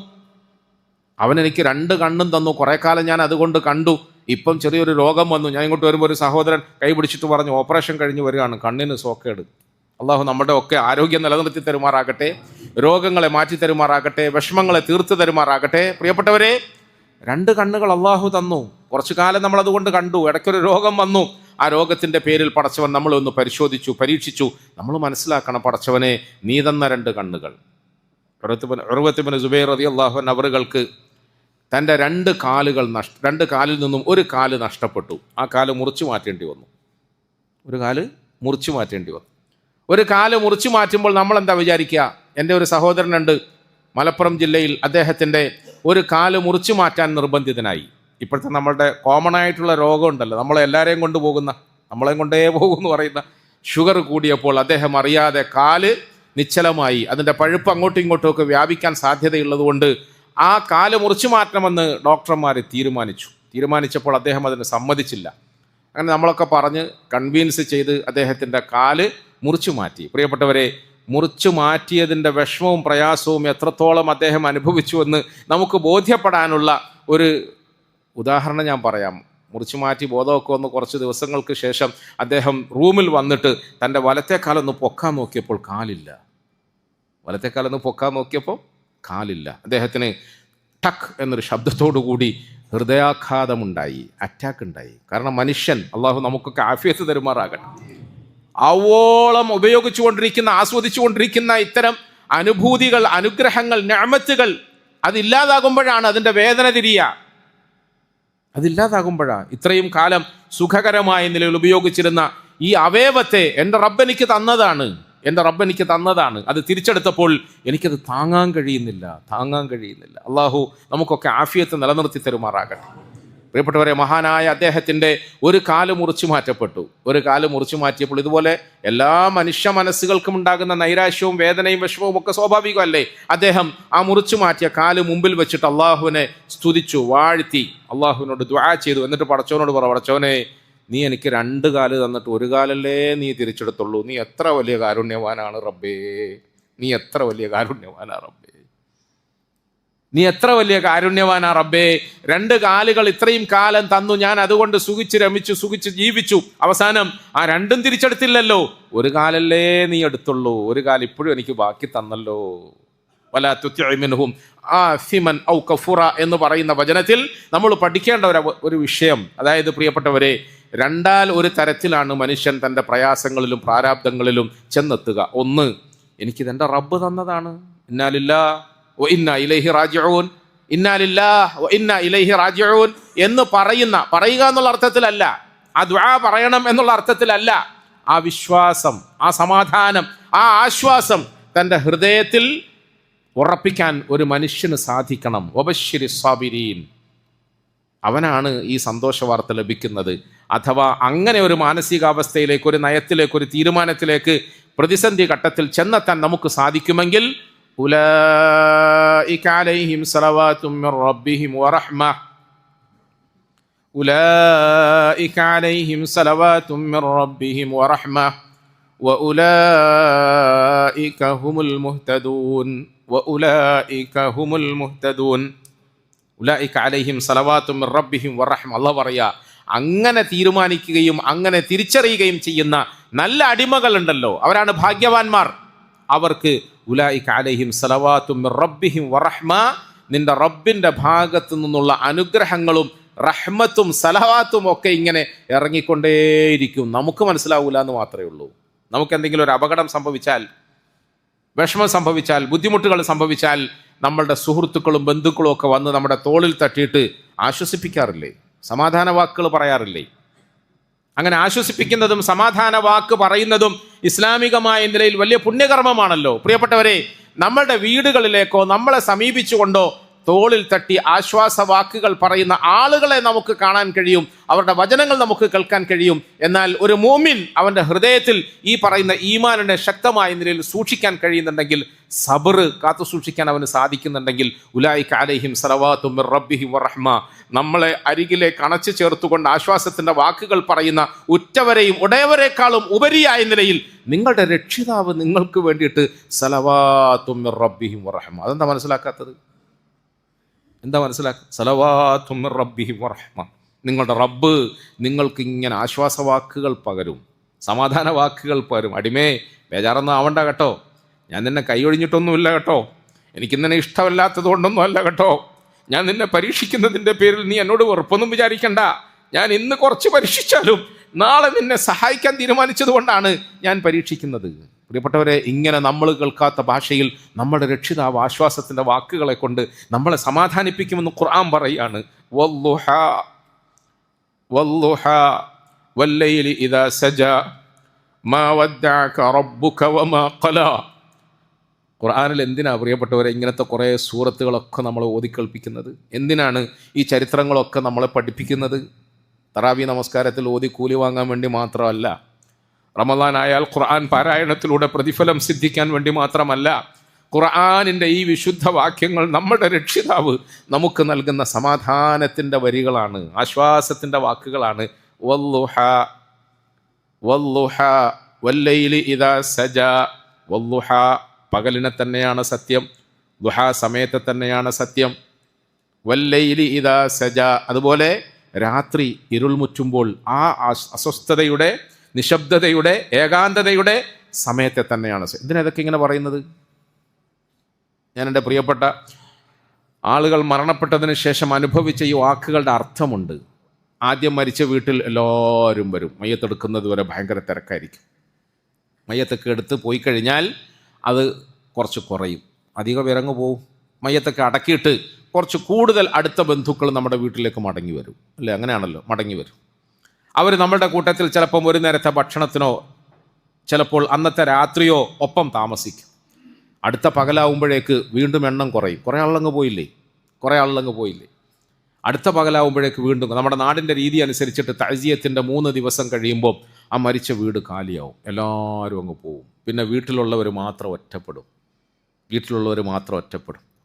അവൻ എനിക്ക് 2 കണ്ണും തന്നു. കുറേ കാലം ഞാൻ അതുകൊണ്ട് കണ്ടു. ഇപ്പം ചെറിയൊരു രോഗം വന്നു. ഞാൻ ഇങ്ങോട്ട് വരുമ്പോൾ ഒരു സഹോദരൻ കൈ പിടിച്ചിട്ട് പറഞ്ഞു, ഓപ്പറേഷൻ കഴിഞ്ഞ് വരികയാണ്, കണ്ണിന് സോക്കേട്. അള്ളാഹു നമ്മുടെ ഒക്കെ ആരോഗ്യം നിലനിർത്തി തരുമാറാകട്ടെ, രോഗങ്ങളെ മാറ്റി തരുമാറാകട്ടെ, വിഷമങ്ങളെ തീർത്ത് തരുമാറാകട്ടെ. പ്രിയപ്പെട്ടവരെ, 2 കണ്ണുകൾ അള്ളാഹു തന്നു. കുറച്ചു കാലം നമ്മൾ അതുകൊണ്ട് കണ്ടു. ഇടയ്ക്കൊരു രോഗം വന്നു. ആ രോഗത്തിൻ്റെ പേരിൽ പടച്ചവൻ നമ്മളെ ഒന്ന് പരിശോധിച്ചു, പരീക്ഷിച്ചു. നമ്മൾ മനസ്സിലാക്കണം, പടച്ചവനെ നീ തന്ന 2 കണ്ണുകൾ. ഉർവത്ത് ഇബ്നു സുബൈർ റളിയല്ലാഹു അൻഹു അവറുകൾക്ക് തൻ്റെ 2 കാലുകൾ 2 കാലിൽ നിന്നും ഒരു കാല് നഷ്ടപ്പെട്ടു. ആ കാല് മുറിച്ചു മാറ്റേണ്ടി വന്നു. ഒരു കാല് മുറിച്ചു മാറ്റേണ്ടി വന്നു. ഒരു കാല് മുറിച്ചു മാറ്റുമ്പോൾ നമ്മൾ എന്താ വിചാരിക്കുക? എൻ്റെ ഒരു സഹോദരനുണ്ട് മലപ്പുറം ജില്ലയിൽ, അദ്ദേഹത്തിൻ്റെ ഒരു കാല് മുറിച്ചു മാറ്റാൻ നിർബന്ധിതനായി. ഇപ്പോഴത്തെ നമ്മളുടെ കോമൺ ആയിട്ടുള്ള രോഗമുണ്ടല്ലോ, നമ്മളെല്ലാവരെയും കൊണ്ടുപോകുന്ന, നമ്മളെയും കൊണ്ടേ പോകുമെന്ന് പറയുന്ന ഷുഗർ കൂടിയപ്പോൾ അദ്ദേഹം അറിയാതെ കാല് നിശ്ചലമായി. അതിൻ്റെ പഴുപ്പ് അങ്ങോട്ടും ഇങ്ങോട്ടും ഒക്കെ വ്യാപിക്കാൻ സാധ്യതയുള്ളതുകൊണ്ട് ആ കാല് മുറിച്ചു മാറ്റണമെന്ന് ഡോക്ടർമാർ തീരുമാനിച്ചപ്പോൾ അദ്ദേഹം അതിന് സമ്മതിച്ചില്ല. അങ്ങനെ നമ്മളൊക്കെ പറഞ്ഞ് കൺവീൻസ് ചെയ്ത് അദ്ദേഹത്തിൻ്റെ കാല് മുറിച്ചു മാറ്റി. പ്രിയപ്പെട്ടവരെ, മുറിച്ചു മാറ്റിയതിൻ്റെ വിഷമവും പ്രയാസവും എത്രത്തോളം അദ്ദേഹം അനുഭവിച്ചുവെന്ന് നമുക്ക് ബോധ്യപ്പെടാനുള്ള ഒരു ഉദാഹരണം ഞാൻ പറയാം. മുറിച്ചു മാറ്റി ബോധമൊക്കെ വന്ന് കുറച്ച് ദിവസങ്ങൾക്ക് ശേഷം അദ്ദേഹം റൂമിൽ വന്നിട്ട് തൻ്റെ വലത്തെ കാലൊന്ന് പൊക്കാൻ നോക്കിയപ്പോൾ കാലില്ല. കാലില്ല. അദ്ദേഹത്തിന് ടക്ക് എന്നൊരു ശബ്ദത്തോടു കൂടി ഹൃദയാഘാതമുണ്ടായി, അറ്റാക്ക് ഉണ്ടായി. കാരണം മനുഷ്യൻ, അള്ളാഹു നമുക്കൊക്കെ ആഫിയത്ത് തരുമാറാകട്ടെ, ആവോളം ഉപയോഗിച്ചുകൊണ്ടിരിക്കുന്ന, ആസ്വദിച്ചുകൊണ്ടിരിക്കുന്ന ഇത്തരം അനുഭൂതികൾ, അനുഗ്രഹങ്ങൾ, നിഅമത്തുകൾ അതില്ലാതാകുമ്പോഴാണ് അതിൻ്റെ വേദന തിരിയുക. അതില്ലാതാകുമ്പോഴാണ് ഇത്രയും കാലം സുഖകരമായ നിലയിൽ ഉപയോഗിച്ചിരുന്ന ഈ അവയവത്തെ എൻ്റെ റബ്ബ് എനിക്ക് തന്നതാണ്, അത് തിരിച്ചെടുത്തപ്പോൾ എനിക്കത് താങ്ങാൻ കഴിയുന്നില്ല. അള്ളാഹു നമുക്കൊക്കെ ആഫിയത്ത് നിലനിർത്തി തരുമാറാകട്ടെ. പ്രിയപ്പെട്ടവരെ, മഹാനായ അദ്ദേഹത്തിൻ്റെ ഒരു കാല് മുറിച്ചു മാറ്റിയപ്പോൾ ഇതുപോലെ എല്ലാ മനുഷ്യ മനസ്സുകൾക്കും ഉണ്ടാകുന്ന നൈരാശ്യവും വേദനയും വിഷമവും ഒക്കെ സ്വാഭാവികമല്ലേ. അദ്ദേഹം ആ മുറിച്ചു മാറ്റിയ കാല് മുമ്പിൽ വെച്ചിട്ട് അള്ളാഹുവിനെ സ്തുതിച്ചു, വാഴ്ത്തി, അള്ളാഹുവിനോട് ദുആ ചെയ്തു. എന്നിട്ട് പടച്ചവനോട് പടച്ചവനെ, നീ എനിക്ക് 2 കാല് തന്നിട്ട് 1 കാലല്ലേ നീ തിരിച്ചെടുത്തുള്ളൂ. നീ എത്ര വലിയ കാരുണ്യവാനാണ് റബ്ബേ, നീ എത്ര വലിയ കാരുണ്യവാനാ റബ്ബേ. 2 കാലുകൾ ഇത്രയും കാലം തന്നു, ഞാൻ അതുകൊണ്ട് സുഖിച്ച് ജീവിച്ചു. അവസാനം ആ 2ഉം തിരിച്ചെടുത്തില്ലല്ലോ, 1 കാലല്ലേ നീ എടുത്തുള്ളൂ, 1 കാല് ഇപ്പോഴും എനിക്ക് ബാക്കി തന്നല്ലോ. വലാ തുതി' മിൻഹും ആസിമൻ ഔ കഫൂറ എന്ന് പറയുന്ന വചനത്തിൽ നമ്മൾ പഠിക്കേണ്ട ഒരു വിഷയം, അതായത് പ്രിയപ്പെട്ടവരെ, 2 തരത്തിലാണ് മനുഷ്യൻ തൻ്റെ പ്രയാസങ്ങളിലും പ്രാരാബ്ദങ്ങളിലും ചെന്നെത്തുക. ഒന്ന്, എനിക്കിതെൻ്റെ റബ്ബ് തന്നതാണ്, ഇന്നാ ലില്ലാഹി വ ഇന്നാ ഇലൈഹി റാജിഊൻ, ഇന്നാ ലില്ലാഹി വ ഇന്നാ ഇലൈഹി റാജിഊൻ എന്ന് പറയുക എന്നുള്ള അർത്ഥത്തിലല്ല, ആ ദുആ പറയണം എന്നുള്ള അർത്ഥത്തിലല്ല. ആ വിശ്വാസം, ആ സമാധാനം, ആ ആശ്വാസം തൻ്റെ ഹൃദയത്തിൽ ഉറപ്പിക്കാൻ ഒരു മനുഷ്യന് സാധിക്കണം. വബശ്ശിരി സ്വാബിരീൻ, അവനാണ് ഈ സന്തോഷ വാർത്ത ലഭിക്കുന്നത്. അഥവാ അങ്ങനെ ഒരു മാനസികാവസ്ഥയിലേക്ക്, ഒരു നയത്തിലേക്ക്, ഒരു തീരുമാനത്തിലേക്ക് പ്രതിസന്ധി ഘട്ടത്തിൽ ചെന്നെത്താൻ നമുക്ക് സാധിക്കുമെങ്കിൽ ഉലൈക അലൈഹിം സ്വലവാതും മിർ റബ്ബിഹിം വറഹ്മ, ഉലൈക അലൈഹിം സ്വലവാതും മിർ റബ്ബിഹിം വറഹ്മ വഉലൈക ഹുമുൽ മുഹ്തദൂൻ വഉലൈക ഹുമുൽ മുഹ്തദൂൻ. ഉലൈക അലൈഹിം സ്വലവാതും മിർ റബ്ബിഹിം വറഹ്മ. അല്ലാഹു പറയാ, അങ്ങനെ തീരുമാനിക്കുകയും അങ്ങനെ തിരിച്ചറിയുകയും ചെയ്യുന്ന നല്ല അടിമകളുണ്ടല്ലോ, അവരാണ് ഭാഗ്യവാന്മാർ. അവർക്ക് ഉലൈക അലൈഹിം സ്വലവാതും മിർ റബ്ബിഹിം വറഹ്മ, നിന്റെ റബ്ബിന്റെ ഭാഗത്തു നിന്നുള്ള അനുഗ്രഹങ്ങളും റഹ്മത്തും സലവാത്തും ഒക്കെ ഇങ്ങനെ ഇറങ്ങിക്കൊണ്ടേയിരിക്കും. നമുക്ക് മനസ്സിലാവൂല എന്ന് മാത്രമേ ഉള്ളൂ. നമുക്ക് എന്തെങ്കിലും ഒരു അപകടം സംഭവിച്ചാൽ, വിഷമം സംഭവിച്ചാൽ, ബുദ്ധിമുട്ടുകൾ സംഭവിച്ചാൽ നമ്മളുടെ സുഹൃത്തുക്കളും ബന്ധുക്കളും ഒക്കെ വന്ന് നമ്മുടെ തോളിൽ തട്ടിയിട്ട് ആശ്വസിപ്പിക്കാറില്ലേ? സമാധാന വാക്കുകൾ പറയാറില്ലേ? അങ്ങനെ ആശ്വസിപ്പിക്കുന്നതും സമാധാന വാക്ക് പറയുന്നതും ഇസ്ലാമികമായ നിലയിൽ വലിയ പുണ്യകർമ്മമാണല്ലോ. പ്രിയപ്പെട്ടവരെ, നമ്മളുടെ വീടുകളിലേക്കോ നമ്മളെ സമീപിച്ചുകൊണ്ടോ തോളിൽ തട്ടി ആശ്വാസ വാക്കുകൾ പറയുന്ന ആളുകളെ നമുക്ക് കാണാൻ കഴിയും, അവരുടെ വചനങ്ങൾ നമുക്ക് കേൾക്കാൻ കഴിയും. എന്നാൽ ഒരു മുഅ്മിൻ അവൻ്റെ ഹൃദയത്തിൽ ഈ പറയുന്ന ഈമാനിനെ ശക്തമായ നിലയിൽ സൂക്ഷിക്കാൻ കഴിയുന്നുണ്ടെങ്കിൽ, സബർ കാത്തു സൂക്ഷിക്കാൻ അവന് സാധിക്കുന്നുണ്ടെങ്കിൽ, ഉലൈക അലൈഹിം സ്വലവാതും മിർ റബ്ബിഹിം വറഹ്മ, നമ്മളെ അരികിലേക്ക് അണച്ചു ചേർത്തുകൊണ്ട് ആശ്വാസത്തിൻ്റെ വാക്കുകൾ പറയുന്ന ഉറ്റവരെയും ഉടയവരെക്കാളും ഉപരിയായ നിലയിൽ നിങ്ങളുടെ രക്ഷിതാവ് നിങ്ങൾക്ക് വേണ്ടിയിട്ട് സ്വലവാതും മിർ റബ്ബിഹിം വറഹ്മ. അതെന്താ മനസ്സിലാക്കാത്തത്? എന്താ മനസ്സിലാക്കുക? സ്വലവാതും മിർ റബ്ബിഹിം വറഹ്മ, നിങ്ങളുടെ റബ്ബ് നിങ്ങൾക്ക് ഇങ്ങനെ ആശ്വാസവാക്കുകൾ പകരും, സമാധാന വാക്കുകൾ പകരും. അടിമേ, ബേജാറൊന്നും ആവണ്ട കേട്ടോ, ഞാൻ നിന്നെ കൈയൊഴിഞ്ഞിട്ടൊന്നുമില്ല കേട്ടോ, എനിക്കിന്നെ ഇഷ്ടമല്ലാത്തത് കൊണ്ടൊന്നും അല്ല കേട്ടോ, ഞാൻ നിന്നെ പരീക്ഷിക്കുന്നതിൻ്റെ പേരിൽ നീ എന്നോട് വെറുപ്പൊന്നും വിചാരിക്കണ്ട. ഞാൻ ഇന്ന് കുറച്ച് പരീക്ഷിച്ചാലും നാളെ നിന്നെ സഹായിക്കാൻ തീരുമാനിച്ചത് കൊണ്ടാണ് ഞാൻ പരീക്ഷിക്കുന്നത്. പ്രിയപ്പെട്ടവരെ, ഇങ്ങനെ നമ്മൾ കേൾക്കാത്ത ഭാഷയിൽ നമ്മുടെ രക്ഷിതാവ് ആശ്വാസത്തിൻ്റെ വാക്കുകളെ കൊണ്ട് നമ്മളെ സമാധാനിപ്പിക്കുമെന്ന് ഖുർആൻ പറയാണ്. വല്ലുഹാ വല്ലുഹാ വല്ലൈലി ഇദാ സജാ മാ വദ്ദഅക റബ്ബുക വമാ ഖലാ. ഖുർആനിൽ എന്തിനാ പ്രിയപ്പെട്ടവരെ ഇങ്ങനത്തെ കുറേ സൂറത്തുകളൊക്കെ നമ്മളെ ഓതിക്കേൾപ്പിക്കുന്നത്? എന്തിനാണ് ഈ ചരിത്രങ്ങളൊക്കെ നമ്മളെ പഠിപ്പിക്കുന്നത്? തറാവി നമസ്കാരത്തിൽ ഓതി കൂലി വാങ്ങാൻ വേണ്ടി മാത്രമല്ല, റമദാൻ ആയാൽ ഖുർആൻ പാരായണത്തിലൂടെ പ്രതിഫലം സിദ്ധിക്കാൻ വേണ്ടി മാത്രമല്ല. ഖുർആനിൻ്റെ ഈ വിശുദ്ധ വാക്യങ്ങൾ നമ്മുടെ രക്ഷിതാവ് നമുക്ക് നൽകുന്ന സമാധാനത്തിൻ്റെ വരികളാണ്, ആശ്വാസത്തിൻ്റെ വാക്കുകളാണ്. വല്ലുഹാ വല്ലുഹാ വല്ലൈലി ഇദാ സജാ. വല്ലുഹാ, പകലിനെ തന്നെയാണ് സത്യം, ദുഹാ സമയത്തെ തന്നെയാണ് സത്യം. വല്ലൈലി ഇദാ സജാ, അതുപോലെ രാത്രി ഇരുൾ മുറ്റുമ്പോൾ ആ അസ്വസ്ഥതയുടെ, നിശബ്ദതയുടെ, ഏകാന്തതയുടെ സമയത്തെ തന്നെയാണ്. ഇതിനതൊക്കെ ഇങ്ങനെ പറയുന്നത്? ഞാൻ എൻ്റെ പ്രിയപ്പെട്ട ആളുകൾ മരണപ്പെട്ടതിന് ശേഷം അനുഭവിച്ച ഈ വാക്കുകളുടെ അർത്ഥമുണ്ട്. ആദ്യം മരിച്ച വീട്ടിൽ എല്ലാവരും വരും, മയ്യത്തെടുക്കുന്നത് വരെ ഭയങ്കര തിരക്കായിരിക്കും. മയ്യത്തൊക്കെ എടുത്ത് പോയി കഴിഞ്ഞാൽ അത് കുറച്ച് കുറയും, അധികം ഇറങ്ങു പോവും. മയ്യത്തൊക്കെ അടക്കിയിട്ട് കുറച്ച് കൂടുതൽ അടുത്ത ബന്ധുക്കൾ നമ്മുടെ വീട്ടിലേക്ക് മടങ്ങി വരും, അല്ലേ? അങ്ങനെയാണല്ലോ, മടങ്ങി വരും. അവർ നമ്മളുടെ കൂട്ടത്തിൽ ചിലപ്പം ഒരു നേരത്തെ ഭക്ഷണത്തിനോ ചിലപ്പോൾ അന്നത്തെ രാത്രിയോ ഒപ്പം താമസിക്കും. അടുത്ത പകലാവുമ്പോഴേക്ക് വീണ്ടും എണ്ണം കുറയും. കുറേ ആളങ്ങ് പോയില്ലേ. അടുത്ത പകലാവുമ്പോഴേക്ക് വീണ്ടും, നമ്മുടെ നാടിൻ്റെ രീതി അനുസരിച്ചിട്ട് തഅസിയത്തിൻ്റെ 3 ദിവസം കഴിയുമ്പോൾ ആ മരിച്ച വീട് കാലിയാവും, എല്ലാവരും അങ്ങ് പോവും. പിന്നെ വീട്ടിലുള്ളവർ മാത്രം ഒറ്റപ്പെടും.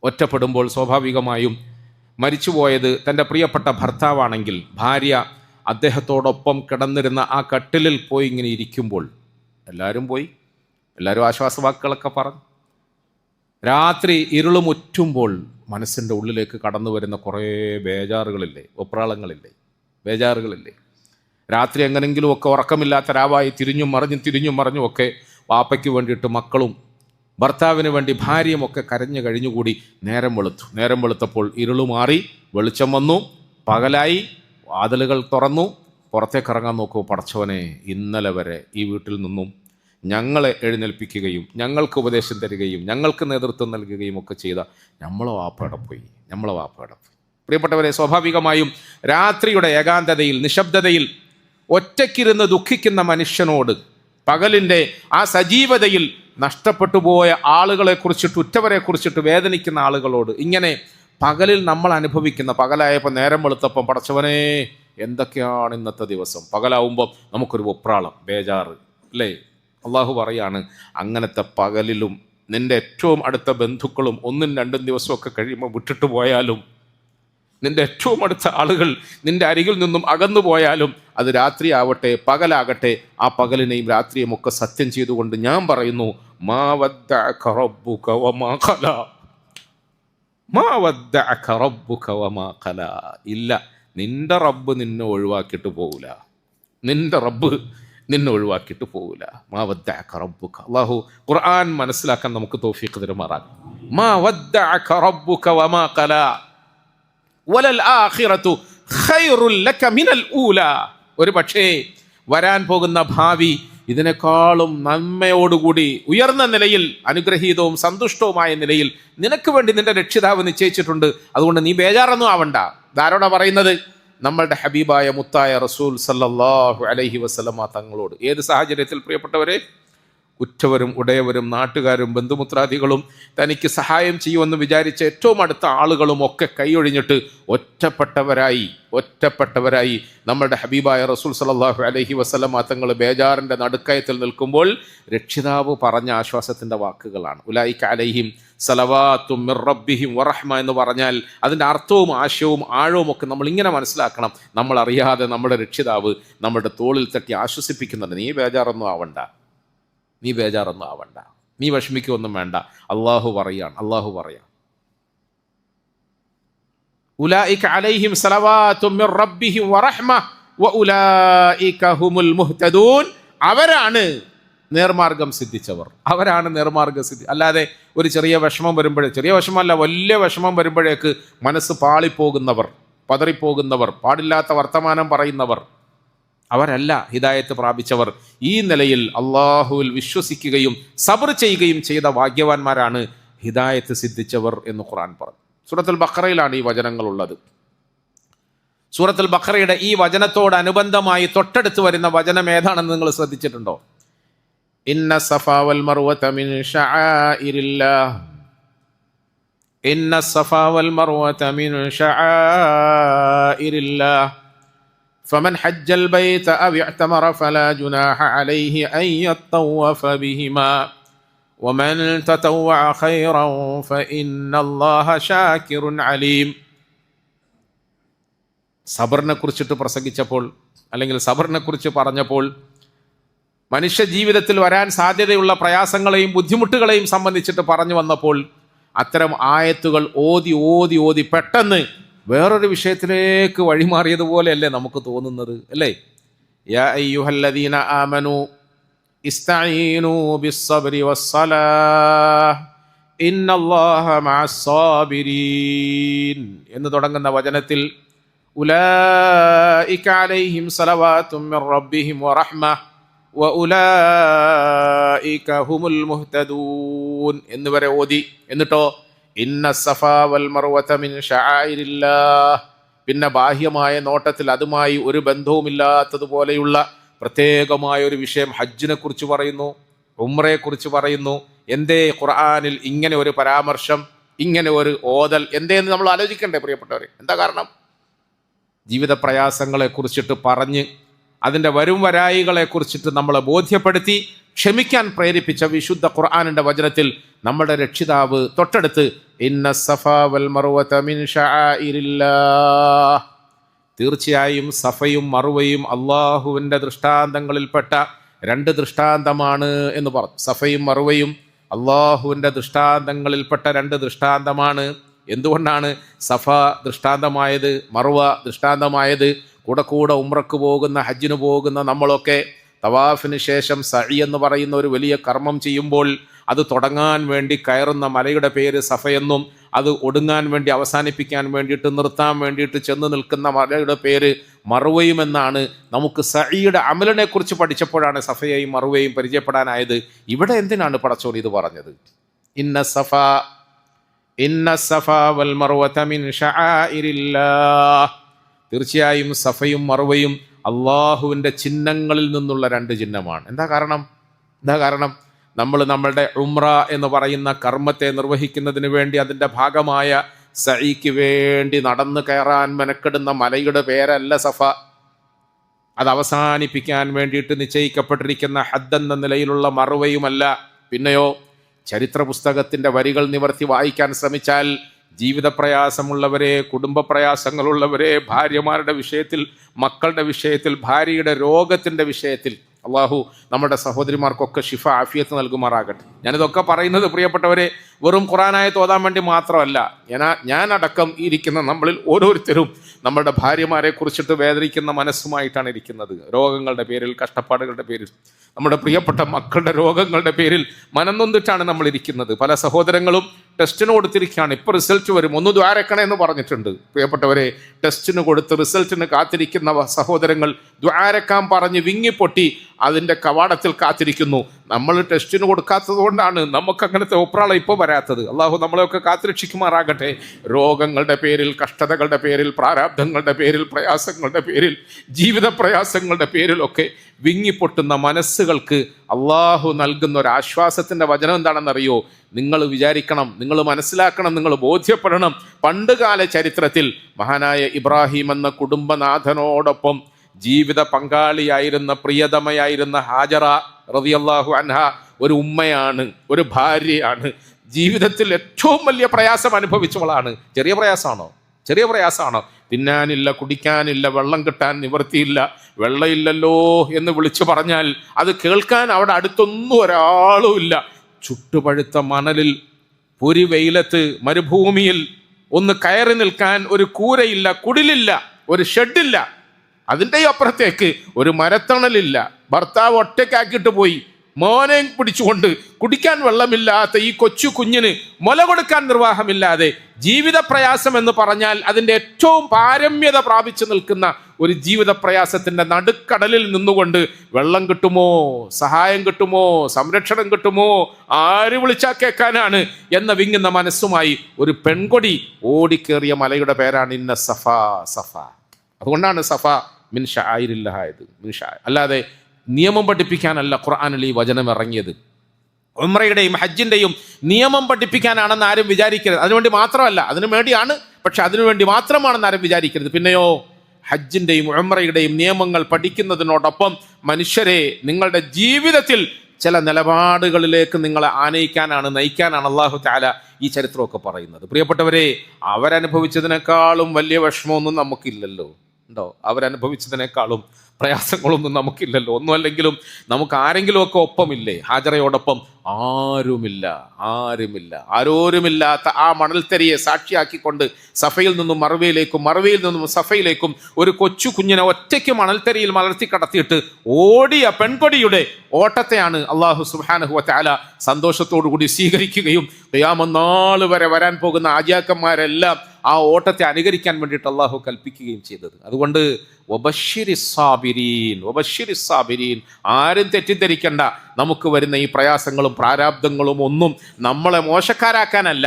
ഒറ്റപ്പെടുമ്പോൾ സ്വാഭാവികമായും മരിച്ചുപോയത് തൻ്റെ പ്രിയപ്പെട്ട ഭർത്താവാണെങ്കിൽ ഭാര്യ അദ്ദേഹത്തോടൊപ്പം കിടന്നിരുന്ന ആ കട്ടിലിൽ പോയി ഇങ്ങനെ ഇരിക്കുമ്പോൾ എല്ലാവരും ആശ്വാസവാക്കുകളൊക്കെ പറഞ്ഞു. രാത്രി ഇരുളുമുറ്റുമ്പോൾ മനസ്സിൻ്റെ ഉള്ളിലേക്ക് കടന്നു വരുന്ന കുറേ ബേജാറുകളില്ലേ, ബേജാറുകളില്ലേ. രാത്രി എങ്ങനെങ്കിലുമൊക്കെ ഉറക്കമില്ലാത്ത രാവായി തിരിഞ്ഞും മറിഞ്ഞും ഒക്കെ വാപ്പയ്ക്ക് വേണ്ടിയിട്ട് മക്കളും ഭർത്താവിന് വേണ്ടി ഭാര്യയുമൊക്കെ കരഞ്ഞു കഴിഞ്ഞുകൂടി നേരം വെളുത്തപ്പോൾ ഇരുളു മാറി, വെളിച്ചം വന്നു, പകലായി, വാതിലുകൾ തുറന്നു. പുറത്തേക്ക് ഇറങ്ങാൻ നോക്കൂ. പടച്ചവനെ, ഇന്നലെ വരെ ഈ വീട്ടിൽ നിന്നും ഞങ്ങളെ എഴുന്നേൽപ്പിക്കുകയും ഞങ്ങൾക്ക് ഉപദേശം തരികയും ഞങ്ങൾക്ക് നേതൃത്വം നൽകുകയും ഒക്കെ ചെയ്ത നമ്മളെ വാപ്പ എവിടെ പോയി? നമ്മളെ വാപ്പയുടെ. പ്രിയപ്പെട്ടവരെ, സ്വാഭാവികമായും രാത്രിയുടെ ഏകാന്തതയിൽ, നിശബ്ദതയിൽ ഒറ്റയ്ക്കിരുന്ന് ദുഃഖിക്കുന്ന മനുഷ്യനോട്, പകലിൻ്റെ ആ സജീവതയിൽ നഷ്ടപ്പെട്ടു പോയ ആളുകളെ കുറിച്ചിട്ട്, ഉറ്റവരെ കുറിച്ചിട്ട് വേദനിക്കുന്ന ആളുകളോട് ഇങ്ങനെ പകലിൽ നമ്മൾ അനുഭവിക്കുന്ന, പകലായപ്പോൾ നേരം വെളുത്തപ്പം പടച്ചവനെ എന്തൊക്കെയാണ് ഇന്നത്തെ ദിവസം, പകലാവുമ്പോൾ നമുക്കൊരു വെപ്രാളം, ബേജാറ്, അല്ലേ? അള്ളാഹു പറയാണ്, അങ്ങനത്തെ പകലിലും നിൻ്റെ ഏറ്റവും അടുത്ത ബന്ധുക്കളും 1-2 ദിവസമൊക്കെ കഴിയുമ്പോൾ വിട്ടിട്ട് പോയാലും, നിൻ്റെ ഏറ്റവും അടുത്ത ആളുകൾ നിൻ്റെ അരികിൽ നിന്നും അകന്നു പോയാലും, അത് രാത്രിയാവട്ടെ പകലാകട്ടെ, ആ പകലിനെയും രാത്രിയും ഒക്കെ സത്യം ചെയ്തുകൊണ്ട് ഞാൻ പറയുന്നു, മാ വദ്ദഅക റബ്ബുക വമാ ഖലാ, മാ വദ്ദഅക റബ്ബുക വമാ ഖലാ. ഇല്ല, നിൻ്റെ റബ്ബ് നിന്നെ ഒഴിവാക്കിയിട്ട് പോവില്ല, നിൻ്റെ റബ്ബ് നിന്നെ ഒഴിവാക്കിയിട്ട് പോവില്ല. മാ വദ്ദഅക റബ്ബുക. അല്ലാഹു ഖുർആൻ മനസ്സിലാക്കാൻ നമുക്ക് തൗഫീഖ് തരുമാറാകട്ടെ. മാ വദ്ദഅക റബ്ബുക വമാ ഖലാ വലൽ ആഖിറതു ഖൈറുൽ ലക മിനൽ ഊലാ. ഒരു പക്ഷേ വരാൻ പോകുന്ന ഭാവി ഇതിനേക്കാളും നന്മയോടുകൂടി ഉയർന്ന നിലയിൽ, അനുഗ്രഹീതവും സന്തുഷ്ടവുമായ നിലയിൽ നിനക്ക് വേണ്ടി നിന്റെ രക്ഷിതാവ് നിശ്ചയിച്ചിട്ടുണ്ട്. അതുകൊണ്ട് നീ ബേജാറൊന്നും ആവണ്ട. ഇതാരോടാ പറയുന്നത്? നമ്മളുടെ ഹബീബായ മുത്തായ റസൂൽ സല്ലല്ലാഹു അലൈഹി വസല്ലമ തങ്ങളോട്. ഏത് സാഹചര്യത്തിൽ പ്രിയപ്പെട്ടവരെ? ഉറ്റവരും ഉടയവരും നാട്ടുകാരും ബന്ധുമിത്രാദികളും തനിക്ക് സഹായം ചെയ്യുമെന്ന് വിചാരിച്ച ഏറ്റവും അടുത്ത ആളുകളും ഒക്കെ കൈയൊഴിഞ്ഞിട്ട് ഒറ്റപ്പെട്ടവരായി നമ്മളുടെ ഹബീബായ റസൂൽ സല്ലല്ലാഹു അലൈഹി വസല്ലമ തങ്ങൾ ബേജാറിൻ്റെ നടുക്കയത്തിൽ നിൽക്കുമ്പോൾ രക്ഷിതാവ് പറഞ്ഞ ആശ്വാസത്തിൻ്റെ വാക്കുകളാണ്. ഉലൈക അലൈഹിം സലവാത്തും മിർ റബ്ബിഹിം വറഹ്മ എന്ന് പറഞ്ഞാൽ അതിൻ്റെ അർത്ഥവും ആശയവും ആഴവും ഒക്കെ നമ്മൾ ഇങ്ങനെ മനസ്സിലാക്കണം. നമ്മൾ അറിയാതെ നമ്മുടെ രക്ഷിതാവ് നമ്മുടെ തോളിൽ തട്ടി ആശ്വസിപ്പിക്കുന്നുണ്ട്. നീ ബേജാറൊന്നും ആവണ്ട, നീ വിഷമിക്കൊന്നും വേണ്ട. അള്ളാഹു പറയാൻ ഉലൈക അലൈഹിം സലവാത്തും മിർ റബ്ബിഹിം വറഹ്മ വഉലൈക ഹുമുൽ മുഹ്തദൂൻ. അവരാണ് നേർമാർഗം സിദ്ധിച്ചവർ. അല്ലാതെ ഒരു ചെറിയ വിഷമം വരുമ്പോഴേ, ചെറിയ വിഷമമല്ല, വലിയ വിഷമം വരുമ്പോഴേക്ക് മനസ്സ് പാളിപ്പോകുന്നവർ, പതറിപ്പോകുന്നവർ, പാടില്ലാത്ത വർത്തമാനം പറയുന്നവർ, അവരല്ല ഹിദായത്ത് പ്രാപിച്ചവർ. ഈ നിലയിൽ അള്ളാഹുവിൽ വിശ്വസിക്കുകയും സബർ ചെയ്യുകയും ചെയ്ത ഭാഗ്യവാന്മാരാണ് ഹിദായത്ത് സിദ്ധിച്ചവർ എന്ന് ഖുർആൻ പറഞ്ഞു. സൂറത്തുൽ ബഖറയിലാണ് ഈ വചനങ്ങളുള്ളത്. സൂറത്തുൽ ബഖറയുടെ ഈ വചനത്തോടനുബന്ധമായി തൊട്ടടുത്ത് വരുന്ന വചനം ഏതാണെന്ന് നിങ്ങൾ ശ്രദ്ധിച്ചിട്ടുണ്ടോ? ഇന്ന സഫാ വൽ മർവത മിൻ ശആഇരില്ലാഹ്, ഇന്ന സഫാ വൽ മർവത മിൻ ശആഇരില്ലാഹ് فمن حج البيت أو اعتمر فلا جناح عليه أن يطوف بهما ومن تطوع خيرا فإن الله شاكر عليم. സബറിനെ കുറിച്ചിട്ട് പ്രസംഗിച്ചപ്പോൾ, അല്ലെങ്കിൽ സബറിനെ കുറിച്ച് പറഞ്ഞപ്പോൾ, മനുഷ്യ ജീവിതത്തിൽ വരാൻ സാധ്യതയുള്ള പ്രയാസങ്ങളെയും ബുദ്ധിമുട്ടുകളെയും സംബന്ധിച്ചിട്ട് പറഞ്ഞു വന്നപ്പോൾ, അത്തരം ആയത്തുകൾ ഓതി പെട്ടെന്ന് വേറൊരു വിഷയത്തിലേക്ക് വഴിമാറിയതുപോലെയല്ലേ നമുക്ക് തോന്നുന്നത്, അല്ലേ? യാ അയ്യുഹല്ലദീന ആമനു ഇസ്തഈനു ബിസ്സബ്രി വസ്സലാഹ് ഇന്നല്ലാഹ മഅസ്സാബിരീൻ എന്ന് തുടങ്ങുന്ന വചനത്തിൽ ഉലൈക അലൈഹിം സലവാത്തും മിർ റബ്ബിഹിം വറഹ്മ വഉലൈക ഹുമുൽ മുഹ്തദൂൻ എന്നുവരെ ഓതി. എന്നിട്ടോ ഇന്ന സഫാ വൽ മർവത മിൻ ശആഇരില്ലാഹ്, പിന്നെ ബാഹ്യമായ നോട്ടത്തിൽ അതുമായി ഒരു ബന്ധവുമില്ലാത്തതുപോലെയുള്ള പ്രത്യേകമായ ഒരു വിഷയം ഹജ്ജിനെ കുറിച്ച് പറയുന്നു, ഉംറയെ കുറിച്ച് പറയുന്നു. എന്തേ ഖുർആനിൽ ഇങ്ങനെ ഒരു പരാമർശം, ഇങ്ങനെ ഒരു ഓതൽ എന്തേന്ന് നമ്മൾ ആലോചിക്കണ്ടേ പ്രിയപ്പെട്ടവരെ? എന്താ കാരണം? ജീവിത പ്രയാസങ്ങളെ കുറിച്ചിട്ട് പറഞ്ഞ് അതിൻ്റെ വരും വരായികളെ കുറിച്ചിട്ട് നമ്മളെ ബോധ്യപ്പെടുത്തി ക്ഷമിക്കാൻ പ്രേരിപ്പിച്ച വിശുദ്ധ ഖുർആനിൻ്റെ വചനത്തിൽ നമ്മുടെ രക്ഷിതാവ് തൊട്ടടുത്ത് ഇന്ന സഫാ വൽ മർവത മിൻ ശആഇരില്ലാഹ്, തീർച്ചയായും സഫയും മറുവയും അള്ളാഹുവിൻ്റെ ദൃഷ്ടാന്തങ്ങളിൽപ്പെട്ട 2 ദൃഷ്ടാന്തമാണ് എന്ന് പറഞ്ഞു. സഫയും മറുവയും അള്ളാഹുവിൻ്റെ ദൃഷ്ടാന്തങ്ങളിൽപ്പെട്ട 2 ദൃഷ്ടാന്തമാണ്. എന്തുകൊണ്ടാണ് സഫ ദൃഷ്ടാന്തമായത്, മറുവ ദൃഷ്ടാന്തമായത്? കൂടെ ഉംറക്ക് പോകുന്ന, ഹജ്ജിന് പോകുന്ന നമ്മളൊക്കെ തവാഫിന് ശേഷം സഈ എന്ന് പറയുന്ന ഒരു വലിയ കർമ്മം ചെയ്യുമ്പോൾ അത് തുടങ്ങാൻ വേണ്ടി കയറുന്ന മലയുടെ പേര് സഫയെന്നും, അത് ഒടുങ്ങാൻ വേണ്ടി അവസാനിപ്പിക്കാൻ വേണ്ടിയിട്ട്, നിർത്താൻ വേണ്ടിയിട്ട് ചെന്ന് നിൽക്കുന്ന മലയുടെ പേര് മറുവയുമെന്നാണ്. നമുക്ക് സഈയുടെ അമലിനെ കുറിച്ച് പഠിച്ചപ്പോഴാണ് സഫയെയും മറുവയും പരിചയപ്പെടാനായത്. ഇവിടെ എന്തിനാണ് പടച്ചോൻ ഇത് പറഞ്ഞത്? ഇന്ന സഫ ഇന്ന സഫാ വൽ മർവത മിൻ ശആഇരില്ലാഹ്. തീർച്ചയായും സഫയും മർവയും അള്ളാഹുവിൻ്റെ ചിഹ്നങ്ങളിൽ നിന്നുള്ള രണ്ട് ചിഹ്നമാണ്. എന്താ കാരണം നമ്മൾ നമ്മളുടെ ഉംറ എന്ന് പറയുന്ന കർമ്മത്തെ നിർവഹിക്കുന്നതിന് വേണ്ടി അതിൻ്റെ ഭാഗമായ സഈക്ക് വേണ്ടി നടന്നു കയറാൻ മെനക്കെടുന്ന മലയുടെ പേരല്ല സഫ. അത് അവസാനിപ്പിക്കാൻ വേണ്ടിയിട്ട് നിശ്ചയിക്കപ്പെട്ടിരിക്കുന്ന ഹദ് എന്ന നിലയിലുള്ള മറുവയുമല്ല. പിന്നെയോ ചരിത്ര പുസ്തകത്തിൻ്റെ വരികൾ നിവർത്തി വായിക്കാൻ ശ്രമിച്ചാൽ ജീവിത പ്രയാസമുള്ളവരെ, കുടുംബ പ്രയാസങ്ങളുള്ളവരെ, ഭാര്യമാരുടെ വിഷയത്തിൽ, മക്കളുടെ വിഷയത്തിൽ, ഭാര്യയുടെ രോഗത്തിൻ്റെ വിഷയത്തിൽ അള്ളാഹു നമ്മുടെ സഹോദരിമാർക്കൊക്കെ ഷിഫ ആഫിയത്ത് നൽകുമാറാകട്ടെ. ഞാനിതൊക്കെ പറയുന്നത് പ്രിയപ്പെട്ടവരെ വെറും ഖുർആനായത്ത് ഓതാൻ വേണ്ടി മാത്രമല്ല. ഞാനടക്കം ഇരിക്കുന്ന നമ്മളിൽ ഓരോരുത്തരും നമ്മുടെ ഭാര്യമാരെ കുറിച്ചിട്ട് വേദനിക്കുന്ന മനസ്സുമായിട്ടാണ് ഇരിക്കുന്നത്. രോഗങ്ങളുടെ പേരിൽ, കഷ്ടപ്പാടുകളുടെ പേരിൽ, നമ്മുടെ പ്രിയപ്പെട്ട മക്കളുടെ രോഗങ്ങളുടെ പേരിൽ മനംനൊന്നിട്ടാണ് നമ്മൾ ഇരിക്കുന്നത്. പല സഹോദരങ്ങളും ടെസ്റ്റിന് കൊടുത്തിരിക്കുകയാണ്. ഇപ്പോൾ റിസൾട്ട് വരും, ഒന്ന് ദ്വാരക്കണേ എന്ന് പറഞ്ഞിട്ടുണ്ട്. പ്രിയപ്പെട്ടവരെ, ടെസ്റ്റിന് കൊടുത്ത് റിസൾട്ടിന് കാത്തിരിക്കുന്ന സഹോദരങ്ങൾ ദ്വാരക്കാൻ പറഞ്ഞ് വിങ്ങിപ്പൊട്ടി അതിൻ്റെ കവാടത്തിൽ കാത്തിരിക്കുന്നു. നമ്മൾ ടെസ്റ്റിന് കൊടുക്കാത്തത് കൊണ്ടാണ് നമുക്ക് അങ്ങനത്തെ ഒപ്രാളം ഇപ്പോൾ വരാത്തത്. അള്ളാഹു നമ്മളെയൊക്കെ കാത്തുരക്ഷിക്കുമാറാകട്ടെ. രോഗങ്ങളുടെ പേരിൽ, കഷ്ടതകളുടെ പേരിൽ, പ്രാരാബ്ധങ്ങളുടെ പേരിൽ, പ്രയാസങ്ങളുടെ പേരിൽ, ജീവിത പ്രയാസങ്ങളുടെ പേരിലൊക്കെ വിങ്ങിപ്പൊട്ടുന്ന മനസ്സുകൾക്ക് അള്ളാഹു നൽകുന്ന ഒരു ആശ്വാസത്തിൻ്റെ വചനം എന്താണെന്നറിയോ? നിങ്ങൾ വിചാരിക്കണം, നിങ്ങൾ മനസ്സിലാക്കണം, നിങ്ങൾ ബോധ്യപ്പെടണം. പണ്ടുകാല ചരിത്രത്തിൽ മഹാനായ ഇബ്രാഹിം എന്ന കുടുംബനാഥനോടൊപ്പം ജീവിത പങ്കാളിയായിരുന്ന, പ്രിയതമയായിരുന്ന ഹാജറ റളിയല്ലാഹു അൻഹ ഒരു ഉമ്മയാണ്, ഒരു ഭാര്യയാണ്. ജീവിതത്തിൽ ഏറ്റവും വലിയ പ്രയാസം അനുഭവിച്ചവളാണ്. ചെറിയ പ്രയാസമാണോ? തിന്നാനില്ല, കുടിക്കാനില്ല, വെള്ളം കിട്ടാൻ നിവൃത്തിയില്ല. വെള്ളമില്ലല്ലോ എന്ന് വിളിച്ചു പറഞ്ഞാൽ അത് കേൾക്കാൻ അവിടെ അടുത്തൊന്നും ഒരാളും ഇല്ല. ചുട്ടുപഴുത്ത മണലിൽ, പൊരി വെയിലത്ത്, മരുഭൂമിയിൽ ഒന്ന് കയറി നിൽക്കാൻ ഒരു കൂരയില്ല, കുടിലില്ല, ഒരു ഷെഡില്ല. അതിൻ്റെ അപ്പുറത്തേക്ക് ഒരു മരത്തണലില്ല. ഭർത്താവ് ഒറ്റയ്ക്കാക്കിയിട്ട് പോയി. മോനെ പിടിച്ചുകൊണ്ട് കുടിക്കാൻ വെള്ളമില്ലാത്ത ഈ കൊച്ചു കുഞ്ഞിന് മുല കൊടുക്കാൻ നിർവാഹമില്ലാതെ ജീവിത പ്രയാസം എന്ന് പറഞ്ഞാൽ അതിൻ്റെ ഏറ്റവും പാരമ്യത പ്രാപിച്ചു നിൽക്കുന്ന ഒരു ജീവിത പ്രയാസത്തിൻ്റെ നടുക്കടലിൽ നിന്നുകൊണ്ട് വെള്ളം കിട്ടുമോ, സഹായം കിട്ടുമോ, സംരക്ഷണം കിട്ടുമോ, ആര് വിളിച്ചാൽ കേൾക്കാനാണ് എന്ന വിങ്ങുന്ന മനസ്സുമായി ഒരു പെൺകൊടി ഓടിക്കേറിയ മലയുടെ പേരാണ് ഇന്ന സഫ. അതുകൊണ്ടാണ് സഫ മിൻ ശആഇരില്ലാഹ് ആയത്. അല്ലാതെ നിയമം പഠിപ്പിക്കാനല്ല ഖുർആനിൽ ഈ വചനം ഇറങ്ങിയത്. ഉംറയുടെയും ഹജ്ജിൻ്റെയും നിയമം പഠിപ്പിക്കാനാണെന്ന് ആരും വിചാരിക്കരുത്. അതിനുവേണ്ടി മാത്രമല്ല, അതിനു വേണ്ടിയാണ്, പക്ഷെ അതിനുവേണ്ടി മാത്രമാണെന്ന് ആരും വിചാരിക്കരുത്. പിന്നെയോ ഹജ്ജിൻ്റെയും ഉംറയുടെയും നിയമങ്ങൾ പഠിക്കുന്നതിനോടൊപ്പം മനുഷ്യരെ നിങ്ങളുടെ ജീവിതത്തിൽ ചില നിലപാടുകളിലേക്ക് നിങ്ങളെ നയിക്കാനാണ് അല്ലാഹു തആല ഈ ചരിത്രമൊക്കെ പറയുന്നത്. പ്രിയപ്പെട്ടവരെ, അവരനുഭവിച്ചതിനേക്കാളും വലിയ വിഷമമൊന്നും നമുക്കില്ലല്ലോ. ഉണ്ടോ? അവരനുഭവിച്ചതിനേക്കാളും പ്രയാസങ്ങളൊന്നും നമുക്കില്ലല്ലോ. ഒന്നുമല്ലെങ്കിലും നമുക്ക് ആരെങ്കിലുമൊക്കെ ഒപ്പമില്ലേ? ഹാജറയോടൊപ്പം ആരോരുമില്ലാത്ത ആ മണൽത്തരിയെ സാക്ഷിയാക്കിക്കൊണ്ട് സഫയിൽ നിന്നും മറുവയിലേക്കും, മറുവയിൽ നിന്നും സഫയിലേക്കും ഒരു കൊച്ചു കുഞ്ഞിനെ ഒറ്റയ്ക്ക് മണൽത്തരിയിൽ മലർത്തി കടത്തിയിട്ട് ഓടിയ പെൺകൊടിയുടെ ഓട്ടത്തെയാണ് അല്ലാഹു സുബ്ഹാനഹു വ തആല സന്തോഷത്തോടു കൂടി സ്വീകരിക്കുകയും ഖിയാമത്ത് നാൾ വരെ വരാൻ പോകുന്ന ആജിയാക്കന്മാരെല്ലാം ആ ഓട്ടത്തെ അനുകരിക്കാൻ വേണ്ടിയിട്ട് അല്ലാഹു കൽപ്പിക്കുകയും ചെയ്തത്. അതുകൊണ്ട് വബശ്ശിരിസ് സാബിരീൻ, ആരും തെറ്റിദ്ധരിക്കണ്ട. നമുക്ക് വരുന്ന ഈ പ്രയാസങ്ങളും പ്രാരാബ്ദങ്ങളും ഒന്നും നമ്മളെ മോശക്കാരാക്കാനല്ല,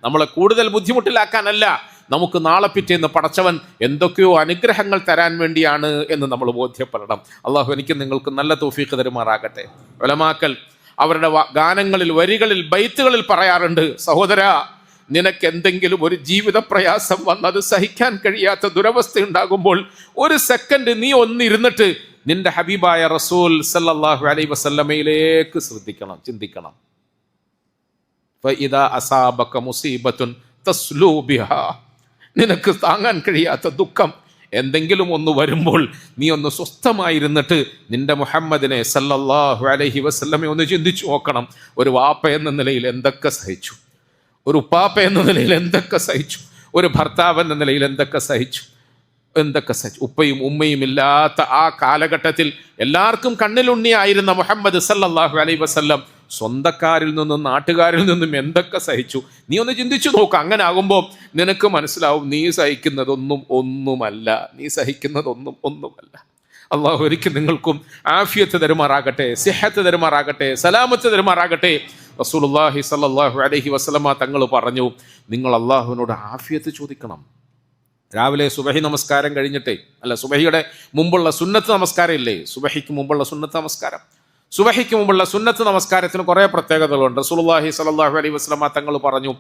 നമ്മളെ കൂടുതൽ ബുദ്ധിമുട്ടിലാക്കാനല്ല, നമുക്ക് നാളെ പിറ്റേന്ന് പടച്ചവൻ എന്തൊക്കെയോ അനുഗ്രഹങ്ങൾ തരാൻ വേണ്ടിയാണ് എന്ന് നമ്മൾ ബോധ്യപ്പെടണം. അള്ളാഹു എനിക്ക് നിങ്ങൾക്ക് നല്ല തൗഫീഖ് തരുമാറാകട്ടെ. ഉലമാക്കൾ അവരുടെ ഗാനങ്ങളിൽ, വരികളിൽ, ബൈത്തുകളിൽ പറയാറുണ്ട്, സഹോദരാ, നിനക്ക് എന്തെങ്കിലും ഒരു ജീവിത പ്രയാസം വന്നത് സഹിക്കാൻ കഴിയാത്ത ദുരവസ്ഥ ഉണ്ടാകുമ്പോൾ ഒരു സെക്കൻഡ് നീ ഒന്നിരുന്നിട്ട് നിന്റെ ഹബീബായ റസൂൽ സല്ലല്ലാഹു അലൈഹി വസല്ലമയിലേക്ക് ശ്രദ്ധിക്കണം, ചിന്തിക്കണം. ഫഇദാ അസാബക മുസീബത്തുൻ തസ്ലൂ ബിഹാ, നിനക്ക് താങ്ങാൻ കഴിയാത്ത ദുഃഖം എന്തെങ്കിലും ഒന്ന് വരുമ്പോൾ നീ ഒന്ന് സ്വസ്ഥമായിരുന്നിട്ട് നിന്റെ മുഹമ്മദിനെ സല്ലല്ലാഹു അലൈഹി വസല്ലമയെ ഒന്ന് ചിന്തിച്ചു നോക്കണം. ഒരു വാപ്പ എന്ന നിലയിൽ എന്തൊക്കെ സഹിച്ചു, ഒരു ഉപ്പാപ്പ എന്ന നിലയിൽ എന്തൊക്കെ സഹിച്ചു, ഒരു ഭർത്താവ് എന്ന നിലയിൽ എന്തൊക്കെ സഹിച്ചു. ഉപ്പയും ഉമ്മയും ഇല്ലാത്ത ആ കാലഘട്ടത്തിൽ എല്ലാവർക്കും കണ്ണിലുണ്ണിയായിരുന്ന മുഹമ്മദ് സല്ലല്ലാഹു അലൈഹി വസല്ലം സ്വന്തക്കാരിൽ നിന്നും നാട്ടുകാരിൽ നിന്നും എന്തൊക്കെ സഹിച്ചു. നീ ഒന്ന് ചിന്തിച്ചു നോക്ക്. അങ്ങനെ ആകുമ്പോൾ നിനക്ക് മനസ്സിലാവും നീ സഹിക്കുന്നതൊന്നും ഒന്നുമല്ല. അള്ളാഹു ഒരിക്കൽ നിങ്ങൾക്കും ആഫിയത്ത് തരുമാറാകട്ടെ, സിഹത്ത് തരുമാറാകട്ടെ, സലാമത്ത് തരുമാറാകട്ടെ. റസൂലുള്ളാഹി സ്വല്ലല്ലാഹു അലൈഹി വസല്ലമ തങ്ങൾ പറഞ്ഞു, നിങ്ങൾ അള്ളാഹുവിനോട് ആഫിയത്ത് ചോദിക്കണം. രാവിലെ സുബഹി നമസ്കാരം കഴിഞ്ഞിട്ടേ, അല്ല സുബഹിയുടെ മുമ്പുള്ള സുന്നത്ത് നമസ്കാരം ഇല്ലേ, സുബഹിക്ക് മുമ്പുള്ള സുന്നത്ത് നമസ്കാരം, സുബഹിക്ക് മുമ്പുള്ള സുന്നത്ത് നമസ്കാരത്തിന് കുറേ പ്രത്യേകതകളുണ്ട്. റസൂലുള്ളാഹി സ്വല്ലല്ലാഹു അലൈഹി വസല്ലമ തങ്ങൾ പറഞ്ഞു,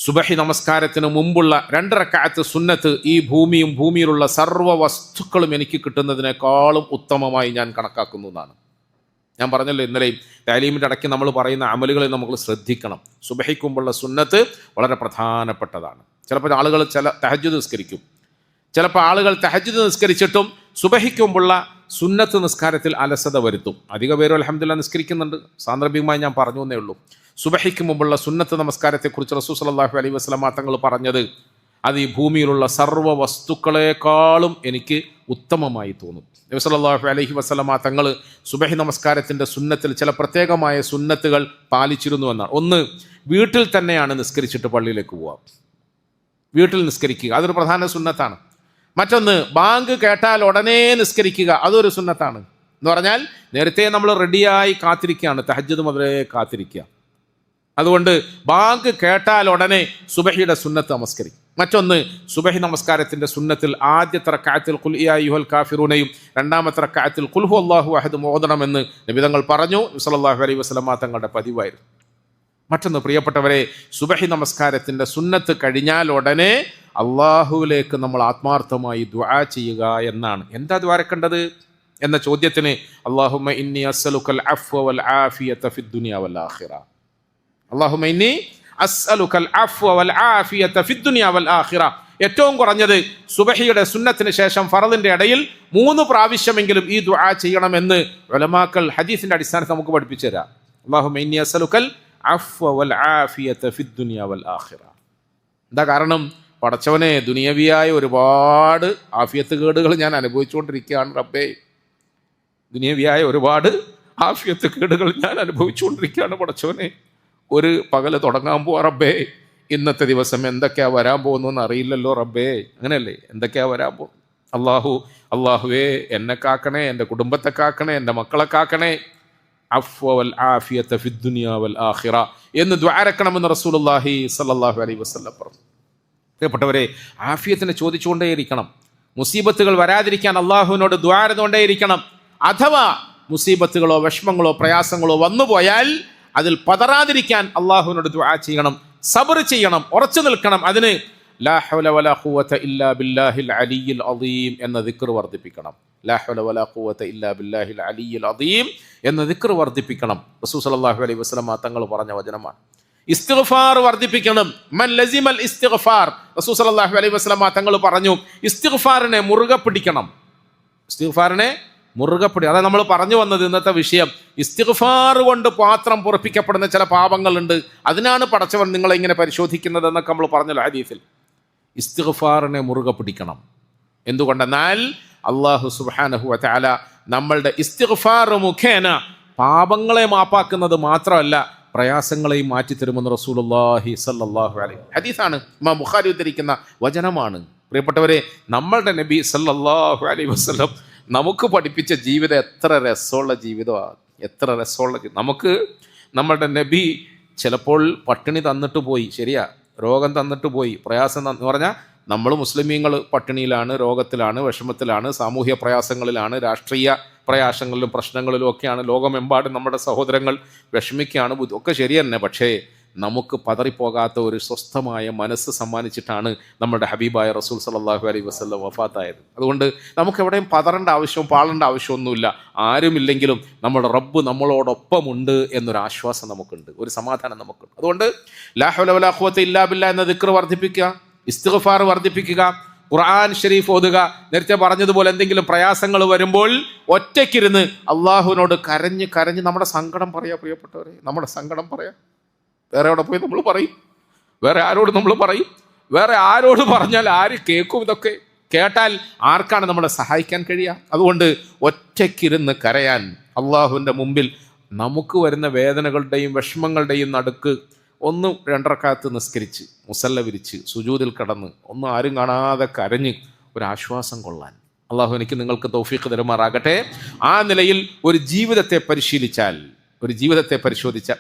സുബഹി നമസ്കാരത്തിന് മുമ്പുള്ള 2 റക്അത്ത് സുന്നത്ത് ഈ ഭൂമിയും ഭൂമിയിലുള്ള സർവ്വ വസ്തുക്കളും എനിക്ക് കിട്ടുന്നതിനേക്കാളും ഉത്തമമായി ഞാൻ കണക്കാക്കുന്നു എന്നാണ്. ഞാൻ പറഞ്ഞല്ലോ ഇന്നലെയും, താലീമിൻ്റെ ഇടയ്ക്ക് നമ്മൾ പറയുന്ന അമലുകളിൽ നമ്മൾ ശ്രദ്ധിക്കണം. സുബഹിക്ക് മുമ്പുള്ള സുന്നത്ത് വളരെ പ്രധാനപ്പെട്ടതാണ്. ചിലപ്പോൾ ആളുകൾ തഹജ്ജുദ് നിസ്കരിക്കും, ചിലപ്പോൾ ആളുകൾ തഹജ്ജുദ് നിസ്കരിച്ചിട്ടും സുബഹിക്ക് മുമ്പുള്ള സുന്നത്ത് നിസ്കാരത്തിൽ അലസത വരുത്തും. അധിക പേരും അൽഹംദുലില്ലാഹ് നിസ്കരിക്കുന്നുണ്ട്, സാന്ദർഭികമായി ഞാൻ പറഞ്ഞു എന്നേ ഉള്ളൂ. സുബഹിക്ക് മുമ്പുള്ള സുന്നത്ത് നമസ്കാരത്തെക്കുറിച്ച് റസൂൽ സ്വല്ലല്ലാഹു അലൈഹി വസല്ലമ തങ്ങൾ പറഞ്ഞത്, അത് ഈ ഭൂമിയിലുള്ള സർവ്വ വസ്തുക്കളെക്കാളും എനിക്ക് ഉത്തമമായി തോന്നും. നബി സല്ലല്ലാഹു അലൈഹി വസല്ലമ തങ്ങൾ സുബഹി നമസ്കാരത്തിൻ്റെ സുന്നത്തിൽ ചില പ്രത്യേകമായ സുന്നത്തുകൾ പാലിച്ചിരുന്നു എന്നാണ്. ഒന്ന്, വീട്ടിൽ തന്നെയാണ് നിസ്കരിച്ചിട്ട് പള്ളിയിലേക്ക് പോവുക, വീട്ടിൽ നിസ്കരിക്കുക, അതൊരു പ്രധാന സുന്നത്താണ്. മറ്റൊന്ന്, ബാങ്ക് കേട്ടാൽ ഉടനെ നിസ്കരിക്കുക, അതൊരു സുന്നത്താണ്. എന്ന് പറഞ്ഞാൽ നേരത്തെ നമ്മൾ റെഡിയായി കാത്തിരിക്കുകയാണ്, തഹജ്ജുദ് മുതലേ കാത്തിരിക്കുക. അതുകൊണ്ട് ബാങ്ക് കേട്ടാൽ ഉടനെ സുബഹിയുടെ സുന്നത്ത് നമസ്കരിക്കും. മറ്റൊന്ന്, സുബഹി നമസ്കാരത്തിൻ്റെ സുന്നത്തിൽ ആദ്യത്തെ റക്അത്തിൽ ഖുൽ യാ അയ്യുഹൽ കാഫിറൂനയും രണ്ടാമത്തെ റക്അത്തിൽ ഖുൽ ഹുവല്ലാഹു അഹദ് ഓതണമെന്ന് നബി തങ്ങൾ പറഞ്ഞു. സല്ലല്ലാഹു അലൈഹി വസല്ലമ തങ്ങളുടെ പതിവായിരുന്നു. മറ്റൊന്ന്, പ്രിയപ്പെട്ടവരെ, സുബഹി നമസ്കാരത്തിൻ്റെ സുന്നത്ത് കഴിഞ്ഞാൽ ഉടനെ അള്ളാഹുവിലേക്ക് നമ്മൾ ആത്മാർത്ഥമായി ദുആ ചെയ്യുക എന്നാണ്. എന്താ ദ്വാരക്കേണ്ടത് എന്ന ചോദ്യത്തിന്, അല്ലാഹുമ്മ ഇന്നി അസ്അലുക്കൽ അഫ്വ വൽ ആഫിയത ഫിദ് ദുനിയ വൽ ആഖിറ, അല്ലാഹുമ്മ ഇന്നി അസ്അലുക്കൽ അഫ്വ വൽ ആഫിയത ഫിദ് ദുനിയ വൽ ആഖിറ. ഏറ്റവും കുറഞ്ഞത് സുബഹിയുടെ സുന്നത്തിന് ശേഷം ഫറദിന്റെ ഇടയിൽ 3 പ്രാവശ്യമെങ്കിലും ഈ ദുആ ചെയ്യണമെന്ന് ഉലമാക്കൾ ഹദീസിന്റെ അടിസ്ഥാനത്തിൽ നമുക്ക് പഠിപ്പിച്ചു തരാം. അല്ലാഹുമ്മ ഇന്നി അസ്അലുക്കൽ അഫ്വ വൽ ആഫിയത ഫിദ് ദുനിയ വൽ ആഖിറ. എന്താ കാരണം? പടച്ചവനെ, ദുനിയവിയായ ഒരുപാട് ആഫിയത്ത് കേടുകൾ ഞാൻ അനുഭവിച്ചുകൊണ്ടിരിക്കുകയാണ് റബ്ബേ, ദുനിയവിയായ ഒരുപാട് ആഫിയത്ത് കേടുകൾ ഞാൻ അനുഭവിച്ചുകൊണ്ടിരിക്കുകയാണ് പടച്ചവനെ. ഒരു പകല് തുടങ്ങാൻ പോവാ റബ്ബേ, ഇന്നത്തെ ദിവസം എന്തൊക്കെയാ വരാൻ പോകുന്നതെന്ന് അറിയില്ലല്ലോ റബ്ബേ. അങ്ങനെയല്ലേ, എന്തൊക്കെയാ വരാൻ പോകും. അള്ളാഹുവേ, എന്നെ കാക്കണേ, എൻ്റെ കുടുംബത്തെ കാക്കണേ, എൻ്റെ മക്കളെ കാക്കണേ. അഫ്വ വൽ ആഫിയത ഫിദ് ദുനിയ വൽ ആഖിറ എന്ന് ദുആരക്കണമെന്ന് റസൂലുള്ളാഹി സ്വല്ലല്ലാഹു അലൈഹി വസല്ലം പറഞ്ഞു. പ്രിയപ്പെട്ടവരെ, ആഫിയത്തിനെ ചോദിച്ചുകൊണ്ടേയിരിക്കണം. മുസീബത്തുകൾ വരാതിരിക്കാൻ അള്ളാഹുവിനോട് ദുആ ചെയ്തുകൊണ്ടേയിരിക്കണം. അഥവാ മുസീബത്തുകളോ വിഷമങ്ങളോ പ്രയാസങ്ങളോ വന്നുപോയാൽ അതിൽ പതറാതിരിക്കാൻ അള്ളാഹുവിനോട് ദുആ ചെയ്യണം, സബർ ചെയ്യണം, ഉറച്ചു നിൽക്കണം. അതിന് ലാ ഹൗല വലാ ഖുവത ഇല്ലാ ബില്ലാഹിൽ അലിയ്യിൽ അദീം എന്ന ദിക്ർ വർദ്ധിപ്പിക്കണം. ലാ ഹൗല വലാ ഖുവത ഇല്ലാ ബില്ലാഹിൽ അലിയ്യിൽ അദീം എന്ന ദിക്ർ വർദ്ധിപ്പിക്കണം. റസൂൽ സല്ലല്ലാഹു അലൈഹി വസല്ലം തങ്ങൾ പറഞ്ഞ വചനമാണ്. ഇസ്തിഗ്ഫാർ വർദ്ധിപ്പിക്കണം. മൻ ലസിമൽ ഇസ്തിഗ്ഫാർ, റസൂൽ സല്ലല്ലാഹു അലൈഹി വസല്ലം തങ്ങൾ പറഞ്ഞു, ഇസ്തിഗ്ഫാറിനെ മുറുകെ പിടിക്കണം. ഇസ്തിഗ്ഫാറിനെ മുറുകെ പിടി. അതാണ് നമ്മൾ പറഞ്ഞു വന്നത് ഇന്നത്തെ വിഷയം. ഇസ്തിഗ്ഫാർ കൊണ്ട് മാത്രം പൊറുപ്പിക്കപ്പെടുന്ന ചില പാപങ്ങളുണ്ട്, അതിനാണ് പടച്ചവൻ നിങ്ങളെ ഇങ്ങനെ പരിശോധിക്കുന്നത് എന്നൊക്കെ നമ്മൾ പറഞ്ഞല്ലോ ഹദീസിൽ. ഇസ്തിഗ്ഫാറിനെ മുറുകെ പിടിക്കണം. എന്തുകൊണ്ടെന്നാൽ അല്ലാഹു സുബ്ഹാനഹു വ തആല നമ്മളുടെ ഇസ്തിഗ്ഫാർ മുഖേന പാപങ്ങളെ മാപ്പാക്കുന്നത് മാത്രമല്ല, പ്രയാസങ്ങളെയും മാറ്റിത്തരുമെന്ന് റസൂലുള്ളാഹി സ്വല്ലല്ലാഹു അലൈഹി ഹദീസാണ്. ഇമാം ബുഖാരി ഉദ്ധരിക്കുന്ന വചനമാണ്. പ്രിയപ്പെട്ടവരെ, നമ്മളുടെ നബി സല്ലല്ലാഹു അലൈഹി വസല്ലം നമുക്ക് പഠിപ്പിച്ച ജീവിതം എത്ര രസമുള്ള ജീവിതമാണ്, എത്ര രസമുള്ള. നമുക്ക് നമ്മളുടെ നബി ചിലപ്പോൾ പട്ടിണി തന്നിട്ട് പോയി, ശരിയാ, രോഗം തന്നിട്ട് പോയി, പ്രയാസം എന്ന് പറഞ്ഞാൽ നമ്മൾ മുസ്ലിമീങ്ങൾ പട്ടിണിയിലാണ്, രോഗത്തിലാണ്, വിഷമത്തിലാണ്, സാമൂഹ്യ പ്രയാസങ്ങളിലാണ്, രാഷ്ട്രീയ പ്രയാസങ്ങളിലും പ്രശ്നങ്ങളിലും ഒക്കെയാണ്. ലോകമെമ്പാടും നമ്മുടെ സഹോദരങ്ങൾ വിഷമിക്കുകയാണ്, ഒക്കെ ശരി തന്നെ. പക്ഷേ നമുക്ക് പതറിപ്പോകാത്ത ഒരു സ്വസ്ഥമായ മനസ്സ് സമ്മാനിച്ചിട്ടാണ് നമ്മുടെ ഹബീബായ റസൂൽ സല്ലല്ലാഹു അലൈഹി വസല്ലം വഫാത്തായത്. അതുകൊണ്ട് നമുക്ക് എവിടെയും പതറേണ്ട ആവശ്യവും പാളേണ്ട ആവശ്യമൊന്നുമില്ല. ആരുമില്ലെങ്കിലും നമ്മുടെ റബ്ബ് നമ്മളോടൊപ്പമുണ്ട് എന്നൊരാശ്വാസം നമുക്കുണ്ട്, ഒരു സമാധാനം നമുക്കുണ്ട്. അതുകൊണ്ട് ലാ ഹൗല വലാ ഖുവത ഇല്ലാ ബില്ലാഹ് എന്ന ദിക്ർ വർദ്ധിപ്പിക്കുക, ഇസ്തിഗ്ഫാർ വർദ്ധിപ്പിക്കുക, ഖുർആൻ ഷരീഫ് ഓതുക. നേരത്തെ പറഞ്ഞതുപോലെ എന്തെങ്കിലും പ്രയാസങ്ങൾ വരുമ്പോൾ ഒറ്റയ്ക്കിരുന്ന് അള്ളാഹുവിനോട് കരഞ്ഞ് കരഞ്ഞ് നമ്മുടെ സങ്കടം പറയാം. പ്രിയപ്പെട്ടവരെ, നമ്മുടെ സങ്കടം പറയാം. വേറെ എവിടെ പോയി നമ്മൾ പറയും? വേറെ ആരോട് നമ്മൾ പറയും? വേറെ ആരോട് പറഞ്ഞാൽ ആര് കേൾക്കും? ഇതൊക്കെ കേട്ടാൽ ആർക്കാണ് നമ്മളെ സഹായിക്കാൻ കഴിയുക? അതുകൊണ്ട് ഒറ്റയ്ക്കിരുന്ന് കരയാൻ, അള്ളാഹുവിൻ്റെ മുമ്പിൽ നമുക്ക് വരുന്ന വേദനകളുടെയും വിഷമങ്ങളുടെയും നടുക്ക് 1-2 റക്അത്ത് നിസ്കരിച്ച് മുസല്ല വിരിച്ച് സുജൂദിൽ കിടന്ന് ഒന്നും ആരും കാണാതെ കരഞ്ഞ് ഒരാശ്വാസം കൊള്ളാൻ അള്ളാഹു എനിക്ക് നിങ്ങൾക്ക് തൗഫീഖ് തരുമാറാകട്ടെ. ആ നിലയിൽ ഒരു ജീവിതത്തെ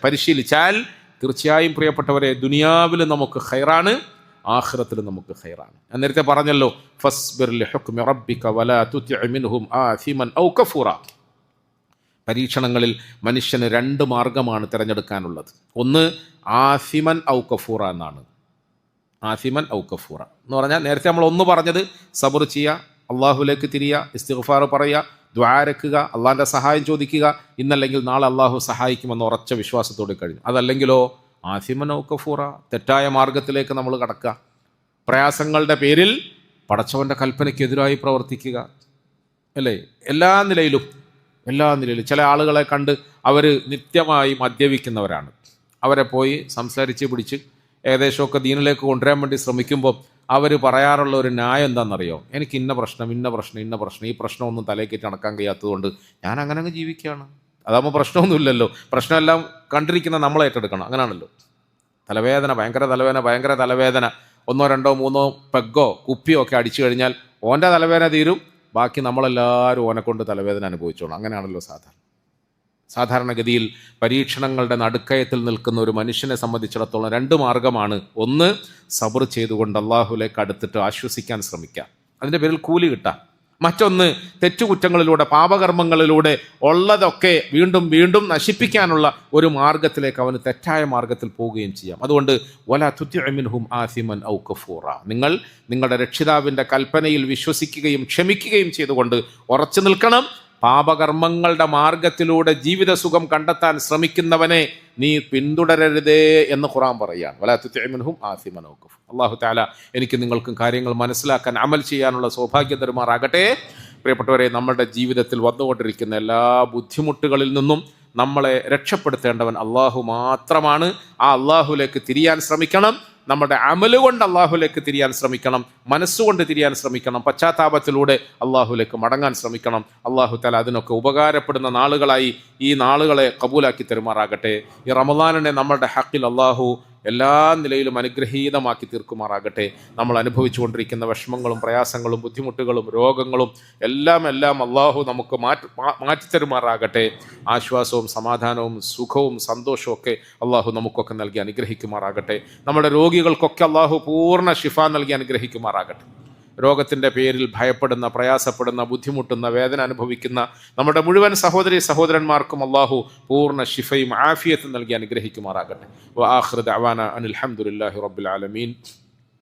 പരിശീലിച്ചാൽ തീർച്ചയായും പ്രിയപ്പെട്ടവരെ, ദുനിയാവിൽ നമുക്ക് ഖൈറാണ്, ആഖിറത്തിൽ നമുക്ക് ഖൈറാണ്. ഞാൻ നേരത്തെ പറഞ്ഞല്ലോ, ഫസ്ബിർ ലിഹുക്മി റബ്ബിക വലാ തുതി' മിൻഹും ആസിമൻ ഔ കഫൂറ. പരീക്ഷണങ്ങളിൽ മനുഷ്യന് 2 മാർഗമാണ് തിരഞ്ഞെടുക്കാനുള്ളത്. ഒന്ന് ആസിമൻ ഔ കഫൂറ എന്നാണ്. ആസിമൻ ഔ കഫൂറ എന്ന് പറഞ്ഞാൽ, നേരത്തെ നമ്മൾ ഒന്ന് പറഞ്ഞത് സബർ ചെയ്യുക, അള്ളാഹുലേക്ക് തിരിയുക, ഇസ്തിഗ്ഫാർ പറയുക, ദുആ രക്കുക, അള്ളാഹിൻ്റെ സഹായം ചോദിക്കുക. ഇന്നല്ലെങ്കിൽ നാളെ അള്ളാഹു സഹായിക്കുമെന്ന് ഉറച്ച വിശ്വാസത്തോടെ കഴിഞ്ഞു. അതല്ലെങ്കിലോ ആസിമൻ ഔ കഫൂറ, തെറ്റായ മാർഗത്തിലേക്ക് നമ്മൾ കടക്കുക. പ്രയാസങ്ങളുടെ പേരിൽ പടച്ചവൻ്റെ കൽപ്പനയ്ക്കെതിരായി പ്രവർത്തിക്കുക, അല്ലേ? എല്ലാ നിലയിലും ചില ആളുകളെ കണ്ട് അവർ നിത്യമായി മദ്യപിക്കുന്നവരാണ്. അവരെ പോയി സംസാരിച്ച് പിടിച്ച് ഏകദേശമൊക്കെ ദീനിലേക്ക് കൊണ്ടുവരാൻ വേണ്ടി ശ്രമിക്കുമ്പോൾ അവർ പറയാറുള്ള ഒരു ന്യായം എന്താണെന്നറിയോ? എനിക്ക് ഇന്ന പ്രശ്നം, ഈ പ്രശ്നമൊന്നും തലയ്ക്കേറ്റ് നടക്കാൻ കഴിയാത്തതുകൊണ്ട് ഞാൻ അങ്ങനെ അങ്ങ് ജീവിക്കുകയാണ്. അതാകുമ്പോൾ പ്രശ്നമൊന്നുമില്ലല്ലോ. പ്രശ്നമെല്ലാം കണ്ടിരിക്കുന്ന നമ്മളെ ഏറ്റെടുക്കണം. അങ്ങനെയാണല്ലോ. ഭയങ്കര തലവേദന 1, 2, 3 പെഗ്ഗോ കുപ്പിയോ ഒക്കെ അടിച്ചു കഴിഞ്ഞാൽ ഓൻ്റെ തലവേദന തീരും, ബാക്കി നമ്മളെല്ലാവരും ഓനെ കൊണ്ട് തലവേദന അനുഭവിച്ചോളാം. അങ്ങനെയാണല്ലോ സാധാരണഗതിയിൽ. പരീക്ഷണങ്ങളുടെ നടുക്കയത്തിൽ നിൽക്കുന്ന ഒരു മനുഷ്യനെ സംബന്ധിച്ചിടത്തോളം 2 മാർഗമാണ്. ഒന്ന്, സബർ ചെയ്തുകൊണ്ട് അള്ളാഹുലേക്ക് അടുത്തിട്ട് ആശ്വസിക്കാൻ ശ്രമിക്കുക, അതിൻ്റെ പേരിൽ കൂലി കിട്ടാം. മറ്റൊന്ന്, തെറ്റുകുറ്റങ്ങളിലൂടെ, പാപകർമ്മങ്ങളിലൂടെ ഉള്ളതൊക്കെ വീണ്ടും വീണ്ടും നശിപ്പിക്കാനുള്ള ഒരു മാർഗത്തിലേക്ക് അവന് തെറ്റായ മാർഗത്തിൽ പോവുകയും ചെയ്യാം. അതുകൊണ്ട് വലാ തുതി' മിൻഹും ആസിമൻ ഔ കഫൂറ, നിങ്ങൾ നിങ്ങളുടെ രക്ഷിതാവിൻ്റെ കൽപ്പനയിൽ വിശ്വസിക്കുകയും ക്ഷമിക്കുകയും ചെയ്തുകൊണ്ട് ഉറച്ചു നിൽക്കണം. പാപകർമ്മങ്ങളുടെ മാർഗത്തിലൂടെ ജീവിത സുഖം കണ്ടെത്താൻ ശ്രമിക്കുന്നവനെ നീ പിന്തുടരരുതേ എന്ന് ഖുർആൻ പറയുകയാണ്. വലാ തുതി' മിൻഹും ആസിമൻ ഔ കഫൂറ. അല്ലാഹു തആല എനിക്ക് നിങ്ങൾക്കും കാര്യങ്ങൾ മനസ്സിലാക്കാൻ, അമൽ ചെയ്യാനുള്ള സൗഭാഗ്യം തരുമാറാകട്ടെ. പ്രിയപ്പെട്ടവരെ, നമ്മുടെ ജീവിതത്തിൽ വന്നുകൊണ്ടിരിക്കുന്ന എല്ലാ ബുദ്ധിമുട്ടുകളിൽ നിന്നും നമ്മളെ രക്ഷപ്പെടുത്തേണ്ടവൻ അള്ളാഹു മാത്രമാണ്. ആ അള്ളാഹുലേക്ക് തിരിയാൻ ശ്രമിക്കണം. നമ്മുടെ അമല് കൊണ്ട് അള്ളാഹുലേക്ക് തിരിയാൻ ശ്രമിക്കണം, മനസ്സുകൊണ്ട് തിരിയാൻ ശ്രമിക്കണം, പശ്ചാത്താപത്തിലൂടെ അള്ളാഹുലേക്ക് മടങ്ങാൻ ശ്രമിക്കണം. അള്ളാഹു തആല അതിനൊക്കെ ഉപകാരപ്പെടുന്ന നാളുകളായി ഈ നാളുകളെ കബൂലാക്കി തരുമാറാകട്ടെ. ഈ റമളാനിനെ നമ്മളുടെ ഹക്കിൽ അള്ളാഹു എല്ലാ നിലയിലും അനുഗ്രഹീതമാക്കി തീർക്കുമാറാകട്ടെ. നമ്മൾ അനുഭവിച്ചു കൊണ്ടിരിക്കുന്ന വിഷമങ്ങളും പ്രയാസങ്ങളും ബുദ്ധിമുട്ടുകളും രോഗങ്ങളും എല്ലാം അള്ളാഹു നമുക്ക് മാറ്റിത്തരുമാറാകട്ടെ. ആശ്വാസവും സമാധാനവും സുഖവും സന്തോഷവും ഒക്കെ അള്ളാഹു നമുക്കൊക്കെ നൽകി അനുഗ്രഹിക്കുമാറാകട്ടെ. നമ്മുടെ രോഗികൾക്കൊക്കെ അള്ളാഹു പൂർണ്ണ ശിഫ നൽകി അനുഗ്രഹിക്കുമാറാകട്ടെ. രോഗത്തിൻ്റെ പേരിൽ ഭയപ്പെടുന്ന, പ്രയാസപ്പെടുന്ന, ബുദ്ധിമുട്ടുന്ന, വേദന അനുഭവിക്കുന്ന നമ്മുടെ മുഴുവൻ സഹോദരന്മാർക്കും അള്ളാഹു പൂർണ്ണ ശിഫയും ആഫിയത്തും നൽകി അനുഗ്രഹിക്കുമാറാകട്ടെ. വ ആഖിറു ദഅവാന അനിൽ ഹംദുലില്ലാഹി റബ്ബിൽ ആലമീൻ.